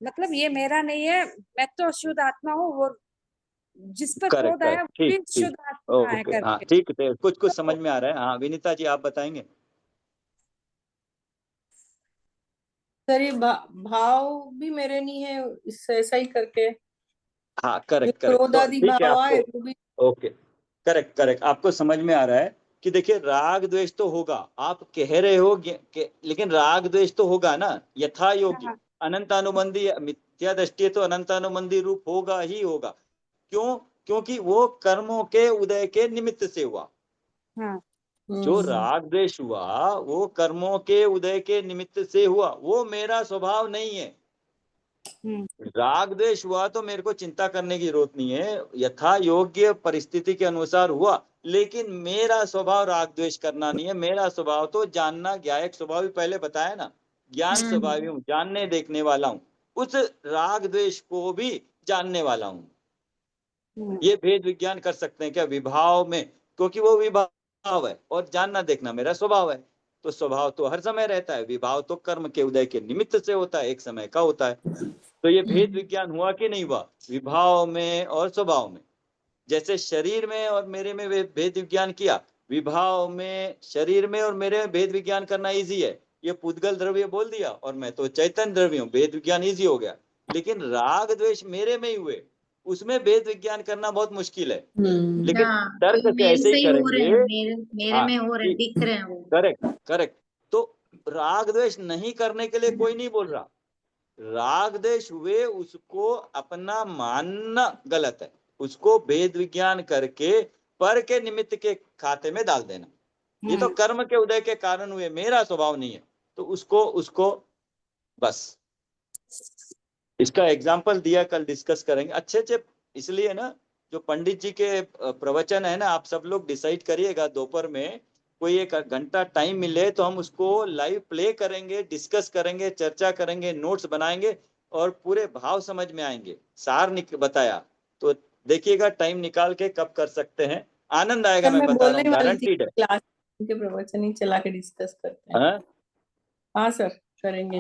मतलब ये मेरा नहीं है, मैं तो शुद्ध आत्मा हूँ, वो जिस पर करेक्ट क्रोध आया करेक्ट, वो ठीक भी ठीक। शुद्ध आत्मा है ओके, हाँ करके। ठीक है, कुछ कुछ समझ तो में आ रहा है। हाँ विनीता जी आप बताएंगे। सर ये भाव भी मेरे नहीं है, इससे ऐसा ही करके हाँ जो करेक्ट करेक्ट, क्रोध तो आदि ठीक है भाव आपको। आए वो भी। ओके, करेक्ट करेक्ट, आपको समझ में आ रहा है कि देखिए राग द्वेष तो होगा, आप कह रहे हो लेकिन राग द्वेष तो होगा ना, यथा योगी। हाँ अनंत अनुबंधी मिथ्या दृष्टि तो अनंत अनुबंधी रूप होगा ही होगा। क्यों? क्योंकि वो कर्मों के उदय के निमित्त से हुआ। हाँ जो हम्म। राग द्वेष हुआ वो कर्मों के उदय के निमित्त से हुआ, वो मेरा स्वभाव नहीं है। राग द्वेष हुआ तो मेरे को चिंता करने की जरूरत नहीं है, यथा योग्य परिस्थिति के अनुसार हुआ, लेकिन मेरा स्वभाव राग द्वेष करना नहीं है। मेरा स्वभाव तो जानना, ज्ञायक स्वभाव भी पहले बताया ना, ज्ञान स्वभावी हूँ, जानने देखने वाला हूँ, उस राग द्वेष को भी जानने वाला हूँ। ये भेद विज्ञान कर सकते हैं क्या विभाव में, क्योंकि वो विभाव है और जानना देखना मेरा स्वभाव है। तो स्वभाव तो हर समय रहता है, विभाव तो कर्म के उदय के निमित्त से होता है, एक समय का होता है। तो ये भेद विज्ञान हुआ कि नहीं हुआ, विभाव में और स्वभाव में। जैसे शरीर में और मेरे में भेद विज्ञान किया, विभाव में, शरीर में और मेरे में भेद विज्ञान करना इजी है। ये पुद्गल द्रव्य बोल दिया और मैं तो चैतन्य द्रव्य हूँ, भेद विज्ञान इजी हो गया। लेकिन राग द्वेष मेरे में ही हुए, उसमें भेद विज्ञान करना बहुत मुश्किल है। लेकिन हाँ, तर्क कि से मेरे ऐसे से ही ही हो रहे करेंगे। हैं, मेरे में हो रहे हैं, दिख रहे हैं वो। Correct correct. तो राग द्वेष नहीं करने के लिए कोई नहीं बोल रहा, राग द्वेष हुए उसको अपना मानना गलत है, उसको भेद विज्ञान करके पर के निमित्त के खाते में डाल देना। ये तो कर्म के उदय के कारण हुए, मेरा स्वभाव नहीं है, तो उसको बस इसका एग्जाम्पल दिया, कल डिस्कस करेंगे अच्छे से। इसलिए ना जो पंडित जी के प्रवचन है ना, आप सब लोग डिसाइड करिएगा, दोपहर में कोई एक घंटा टाइम मिले तो हम उसको लाइव प्ले करेंगे, डिस्कस करेंगे, चर्चा करेंगे, नोट्स बनाएंगे और पूरे भाव समझ में आएंगे। सार बताया तो देखिएगा, टाइम निकाल के कब कर सकते हैं, आनंद आएगा। मैं बता रहा हूँ, गारंटीड है। क्लास के प्रवचन ही चला के डिस्कस करते हैं। हाँ सर, करेंगे।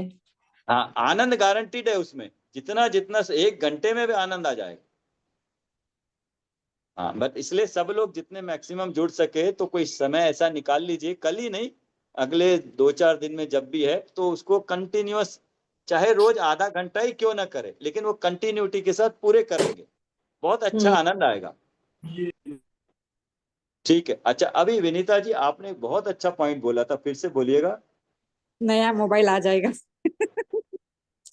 हाँ, आनंद गारंटीड है उसमें, जितना जितना 1 घंटे में भी आनंद आ जाएगा। हाँ, बट इसलिए सब लोग जितने मैक्सिमम जुड़ सके तो कोई समय ऐसा निकाल लीजिए, कल ही नहीं, अगले 2-4 दिन में जब भी है, तो उसको कंटिन्यूअस, चाहे रोज आधा घंटा ही क्यों ना करे, लेकिन वो कंटिन्यूटी के साथ पूरे करेंगे, बहुत अच्छा आनंद आएगा। ठीक है। अच्छा, अभी विनीता जी आपने बहुत अच्छा पॉइंट बोला था, फिर से बोलिएगा। नया मोबाइल आ जाएगा।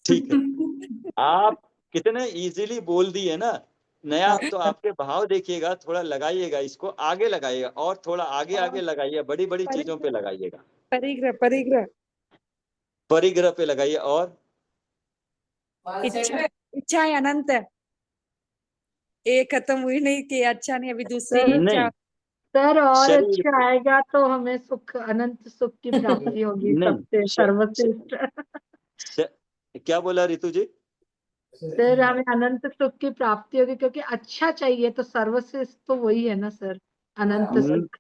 ठीक है, आप कितने इजीली बोल दिए ना, नया। तो आपके भाव देखिएगा, थोड़ा लगाइएगा, इसको आगे लगाइएगा और थोड़ा आगे आगे लगाइए, बड़ी बड़ी चीजों पे लगाइएगा, परिग्रह परिग्रह परिग्रह पे लगाइए और इच्छाएं अनंत है, एक खत्म हुई नहीं कि अच्छा नहीं, अभी दूसरी इच्छा। नहीं, सर और शरीर अच्छा आएगा तो हमें सुख, अनंत सुख की प्राप्ति होगी, सबसे सर्वश्रेष्ठ। क्या बोला रितु जी? सर हमें अनंत सुख की प्राप्ति होगी, क्योंकि अच्छा चाहिए तो सर्वश्रेष्ठ तो वही है ना सर, अनंत सुख।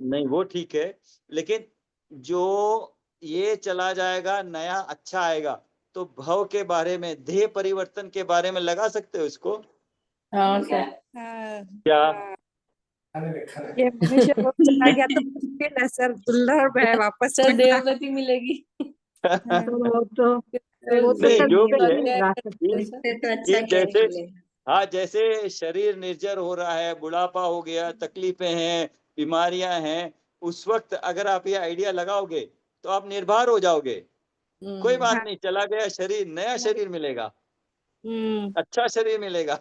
नहीं वो ठीक है, लेकिन जो ये चला जाएगा, नया अच्छा आएगा, तो भव के बारे में, देह परिवर्तन के बारे में लगा सकते हो इसको? हाँ सर। क्या ये मनुष्य लोग चला गया तो मुश्किल है सर, दुर्लभ है वापस सर मिलना। देवगति मिलेगी। वो तो नहीं, सर जो भी देवगति है, लगा सकते हैं। इससे तो अच्छा कि क्या जैसे, निकलेगा। हाँ, जैसे शरीर निर्जर हो रहा है, बुढ़ापा हो गया, तकलीफें हैं, बीमारियां हैं, उस वक्त अगर आप ये आइडिया लगाओगे तो आप निर्भर हो जाओगे। कोई बात नहीं, चला गया शरीर, नया शरीर मिलेगा, अच्छा शरीर मिलेगा।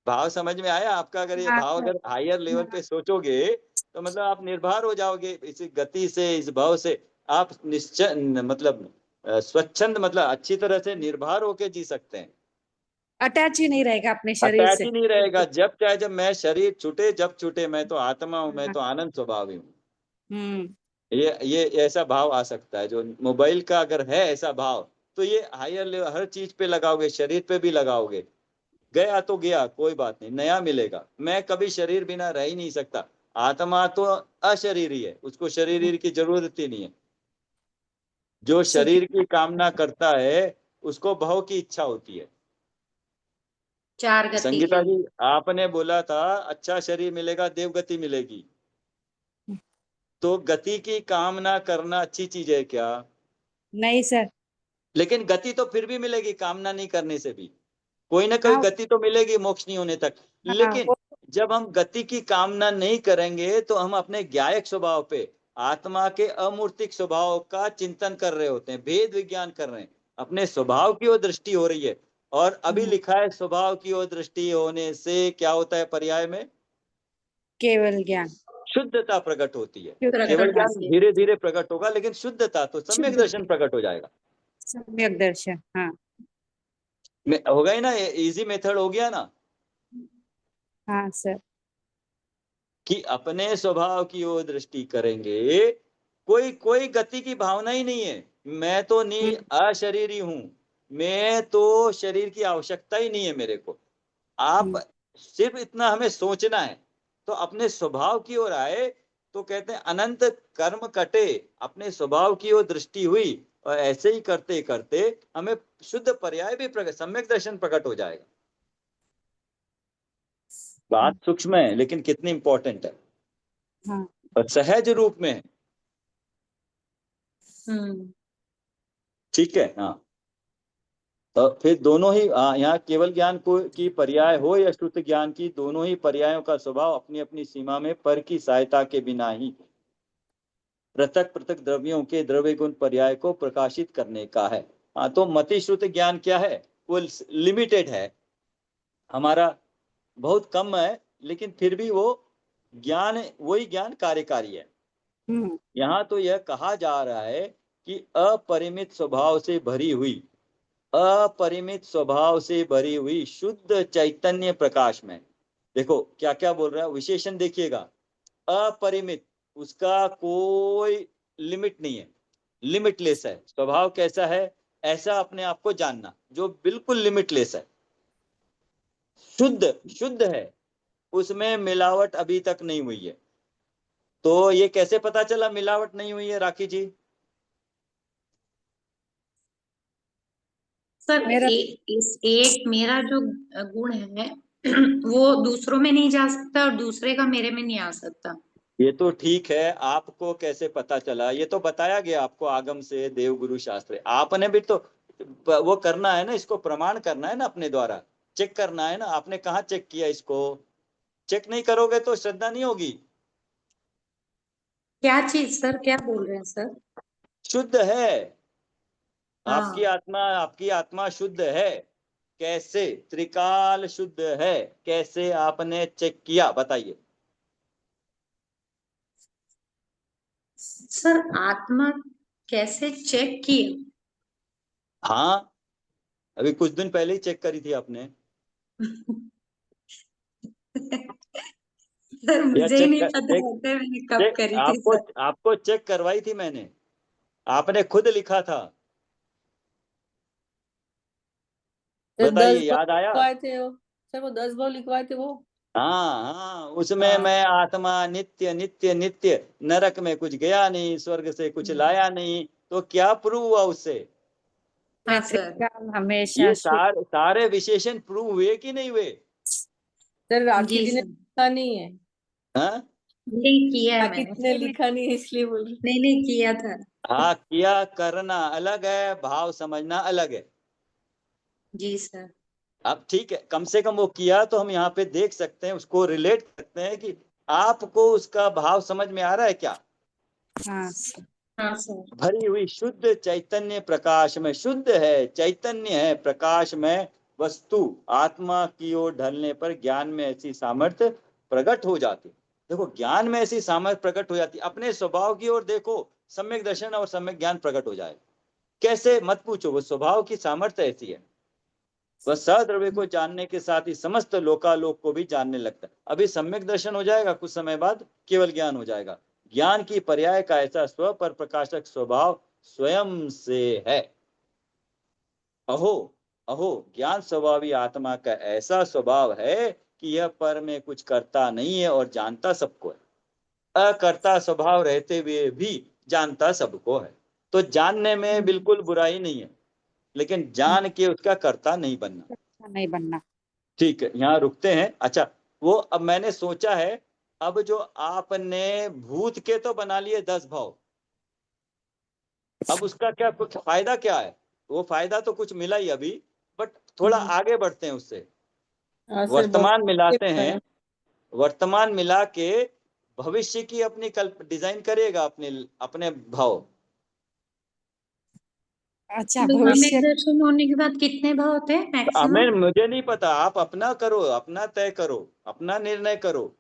भाव समझ में आया आपका? अगर ये भाव अगर हायर लेवल पे सोचोगे तो मतलब आप निर्भर हो जाओगे इस गति से, इस भाव से। आप निश्चय मतलब स्वच्छंद, मतलब अच्छी तरह से निर्भर होके जी सकते हैं, अटैच ही नहीं रहेगा अपने शरीर अटैच से। ही नहीं रहेगा। जब चाहे, जब मैं शरीर छूटे, जब छूटे, मैं तो आत्मा हूँ, मैं तो आनंद स्वभावी हूँ। ये ऐसा भाव आ सकता है। जो मोबाइल का अगर है ऐसा भाव, तो ये हायर लेवल, हर चीज पे लगाओगे, शरीर पे भी लगाओगे। गया तो गया, कोई बात नहीं, नया मिलेगा। मैं कभी शरीर बिना रह ही नहीं सकता, आत्मा तो अशरीरी है, उसको शरीर की जरूरत ही नहीं है। जो शरीर की कामना करता है उसको भव की इच्छा होती है। 4 गति संगीता के लिए। जी, आपने बोला था अच्छा शरीर मिलेगा, देवगति मिलेगी, तो गति की कामना करना अच्छी चीज है क्या? नहीं सर। लेकिन गति तो फिर भी मिलेगी, कामना नहीं करने से भी कोई ना कोई गति तो मिलेगी मोक्ष नहीं होने तक। लेकिन जब हम गति की कामना नहीं करेंगे तो हम अपने ज्ञायक स्वभाव पे, आत्मा के अमूर्तिक स्वभाव का चिंतन कर रहे होते हैं, भेद विज्ञान कर रहे हैं, अपने स्वभाव की ओर दृष्टि हो रही है। और अभी लिखा है, स्वभाव की ओर दृष्टि होने से क्या होता है पर्याय में? केवल ज्ञान, शुद्धता प्रकट होती है। केवल ज्ञान धीरे धीरे प्रकट होगा, लेकिन शुद्धता तो सम्यक दर्शन प्रकट हो जाएगा। सम्यक दर्शन, हाँ होगा ही ना, इजी मेथड हो गया ना, हाँ सर। कि अपने स्वभाव की ओर दृष्टि करेंगे। कोई कोई गति की भावना ही नहीं है, मैं तो नहीं अशरीरी हूं, मैं तो शरीर की आवश्यकता ही नहीं है मेरे को। आप सिर्फ इतना हमें सोचना है, तो अपने स्वभाव की ओर आए, तो कहते हैं अनंत कर्म कटे, अपने स्वभाव की ओर दृष्टि हुई, और ऐसे ही करते करते हमें शुद्ध पर्याय भी प्रकट, सम्यक दर्शन प्रकट हो जाएगा। बात सूक्ष्म है लेकिन कितनी इंपॉर्टेंट है, हाँ और सहज रूप में है। ठीक है, हाँ। तो फिर दोनों ही यहाँ केवल ज्ञान को की पर्याय हो या श्रुत ज्ञान की, दोनों ही पर्यायों का स्वभाव अपनी अपनी सीमा में पर की सहायता के बिना ही पृथक पृथक द्रव्यों के द्रव्य गुण पर्याय को प्रकाशित करने का है। हाँ, तो मति श्रुत ज्ञान क्या है, वो लिमिटेड है हमारा, बहुत कम है, लेकिन फिर भी वो ज्ञान, वही ज्ञान कार्यकारी है। यहाँ तो यह कहा जा रहा है कि अपरिमित स्वभाव से भरी हुई, अपरिमित स्वभाव से भरी हुई शुद्ध चैतन्य प्रकाश में, देखो क्या क्या बोल रहा है, विशेषण देखिएगा, अपरिमित, उसका कोई लिमिट नहीं है, लिमिटलेस है। स्वभाव कैसा है, ऐसा अपने आप को जानना, जो बिल्कुल लिमिटलेस है, शुद्ध शुद्ध है, उसमें मिलावट अभी तक नहीं हुई है। तो ये कैसे पता चला मिलावट नहीं हुई है राखी जी? सर मेरा एक मेरा जो गुण है वो दूसरों में नहीं जा सकता और दूसरे का मेरे में नहीं आ सकता। ये तो ठीक है, आपको कैसे पता चला, ये तो बताया गया आपको आगम से, देवगुरु शास्त्र, आपने भी तो वो करना है ना, इसको प्रमाण करना है ना, अपने द्वारा चेक करना है ना। आपने कहाँ चेक किया इसको? चेक नहीं करोगे तो श्रद्धा नहीं होगी। क्या चीज सर, क्या बोल रहे हैं सर? शुद्ध है हाँ आपकी आत्मा शुद्ध है। कैसे? त्रिकाल शुद्ध है, कैसे आपने चेक किया बताइए? सर, आत्मा कैसे चेक किए? हाँ, अभी कुछ दिन पहले ही चेक करी थी आपने। सर या मुझे ही नहीं पता रहता मैंने कब चेक करी थी आपको सर। आपको चेक करवाई थी मैंने, आपने खुद लिखा था, तो बताइए 10 भाव याद आया? लिखवाए थे वो सर, वो 10 भाव लिखवाए थे वो। हाँ हाँ, उसमें हाँ। मैं आत्मा नित्य नित्य नित्य, नरक में कुछ गया नहीं, स्वर्ग से कुछ लाया नहीं, तो क्या प्रूव हुआ उससे? हाँ सर। त्रिकाल हमेशा ये शुद्ध। सारे विशेषण प्रूव हुए कि नहीं हुए? सर राखी जी जी ने सर, लिखा नहीं है, हाँ नहीं किया है राखी मैंने। जी ने लिखा नहीं है इसलिए बोल रही। नहीं नहीं किया था। हाँ, किया करना अलग है, भाव समझना अलग है। जी सर। अब ठीक है, कम से कम वो किया तो हम यहाँ पे देख सकते हैं, उसको रिलेट करते हैं कि आपको उसका भाव समझ में आ रहा है क्या? हाँ सर। हाँ सर। भरी हुई शुद्ध चैतन्य प्रकाश में, शुद्ध है, चैतन्य है, प्रकाश में वस्तु आत्मा की ओर ढलने पर ज्ञान में ऐसी सामर्थ्य प्रकट हो जाती। देखो, ज्ञान में ऐसी सामर्थ्य प्रकट हो जाती, अपने स्वभाव की ओर देखो, सम्यक दर्शन और सम्यक ज्ञान प्रकट हो जाए। कैसे मत पूछो, वो स्वभाव की सामर्थ्य ऐसी है, वह सद्रव्य को जानने के साथ ही समस्त लोकालोक को भी जानने लगता है। अभी सम्यक दर्शन हो जाएगा, कुछ समय बाद केवल ज्ञान हो जाएगा। ज्ञान की पर्याय का ऐसा स्व पर प्रकाशक स्वभाव स्वयं से है। अहो अहो, ज्ञान स्वभावी आत्मा का ऐसा स्वभाव है कि यह पर में कुछ करता नहीं है और जानता सबको है, अकर्ता स्वभाव रहते हुए भी जानता सबको है। तो जानने में बिल्कुल बुराई नहीं है, लेकिन जान के उसका कर्ता नहीं बनना। नहीं बनना। ठीक है, यहाँ रुकते हैं। अच्छा, वो अब मैंने सोचा है, अब जो आपने भूत के तो बना लिए 10 भाव, अब उसका क्या कुछ फायदा क्या है? वो फायदा तो कुछ मिला ही अभी, बट थोड़ा आगे बढ़ते हैं उससे, हाँ सर, वर्तमान मिलाते हैं, बहुत वर्तमान मिला के भविष्य की अपनी कल्प डिजाइन करिएगा, अपने अपने भाव। अच्छा, तो सम्यक भविष्य। दर्शन होने के बाद कितने भाव होते हैं हमें, मैक्सिमम? मुझे नहीं पता, आप अपना करो, अपना तय करो, अपना निर्णय करो।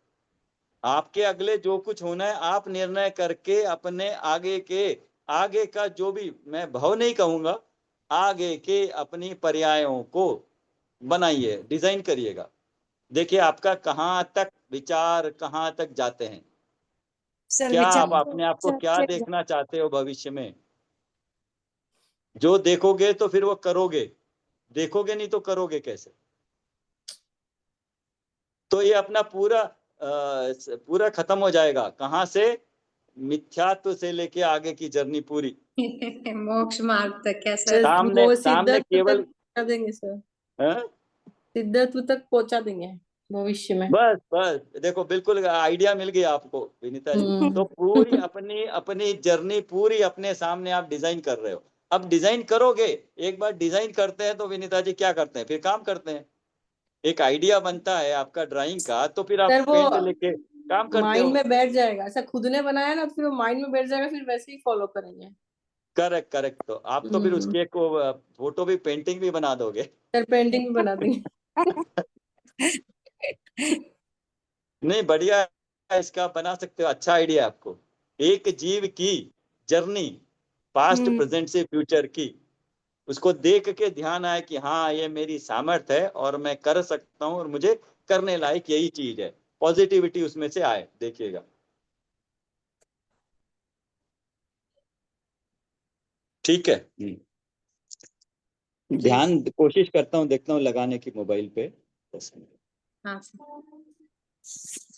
आपके अगले जो कुछ होना है आप निर्णय करके अपने आगे का जो भी, मैं भाव नहीं कहूंगा, आगे के अपनी पर्यायों को बनाइए, डिजाइन करिएगा। देखिए आपका कहाँ तक विचार कहाँ तक जाते हैं, सर क्या विचार आप अपने आप को क्या चर्चा- देखना चाहते हो भविष्य में। जो देखोगे तो फिर वो करोगे, देखोगे नहीं तो करोगे कैसे। तो ये अपना पूरा खत्म हो जाएगा। कहाँ से, मिथ्यात्व से लेके आगे की जर्नी पूरी। मोक्ष मार्ग तक क्या सर? सर सामने वो सामने सिद्धत्व केवल तक पहुंचा देंगे सर, हाँ? सिद्धत्व तक पहुंचा देंगे भविष्य में। बस बस देखो, बिल्कुल आइडिया मिल गया आपको विनीता जी। तो पूरी अपनी अपनी जर्नी पूरी अपने सामने आप डिजाइन कर रहे हो। अब डिजाइन करोगे, एक बार डिजाइन करते हैं तो विनीता जी क्या करते हैं, फिर काम करते हैं। एक आइडिया बनता है आपका ड्राइंग का, तो फिर आप सर वो पेन लेके काम करते माइंड हो। में बैठ जाएगा, ऐसा खुद ने बनाया ना, फिर वो माइंड में बैठ जाएगा, फिर वैसे ही फॉलो करेंगे। Correct correct. तो आप तो फिर उसकी एक फोटो भी, पेंटिंग भी बना दोगे। सर पेंटिंग भी बना देंगे। नहीं बढ़िया है, इसका बना सकते हो, अच्छा आइडिया आपको। एक जीव की जर्नी, पास्ट प्रेजेंट से फ्यूचर की, उसको देख के ध्यान आए कि हाँ ये मेरी सामर्थ्य है और मैं कर सकता हूँ और मुझे करने लायक यही चीज है। पॉजिटिविटी उसमें से आए, देखिएगा। ठीक है। जी ध्यान कोशिश करता हूँ, देखता हूँ लगाने की मोबाइल पे। हाँ सर।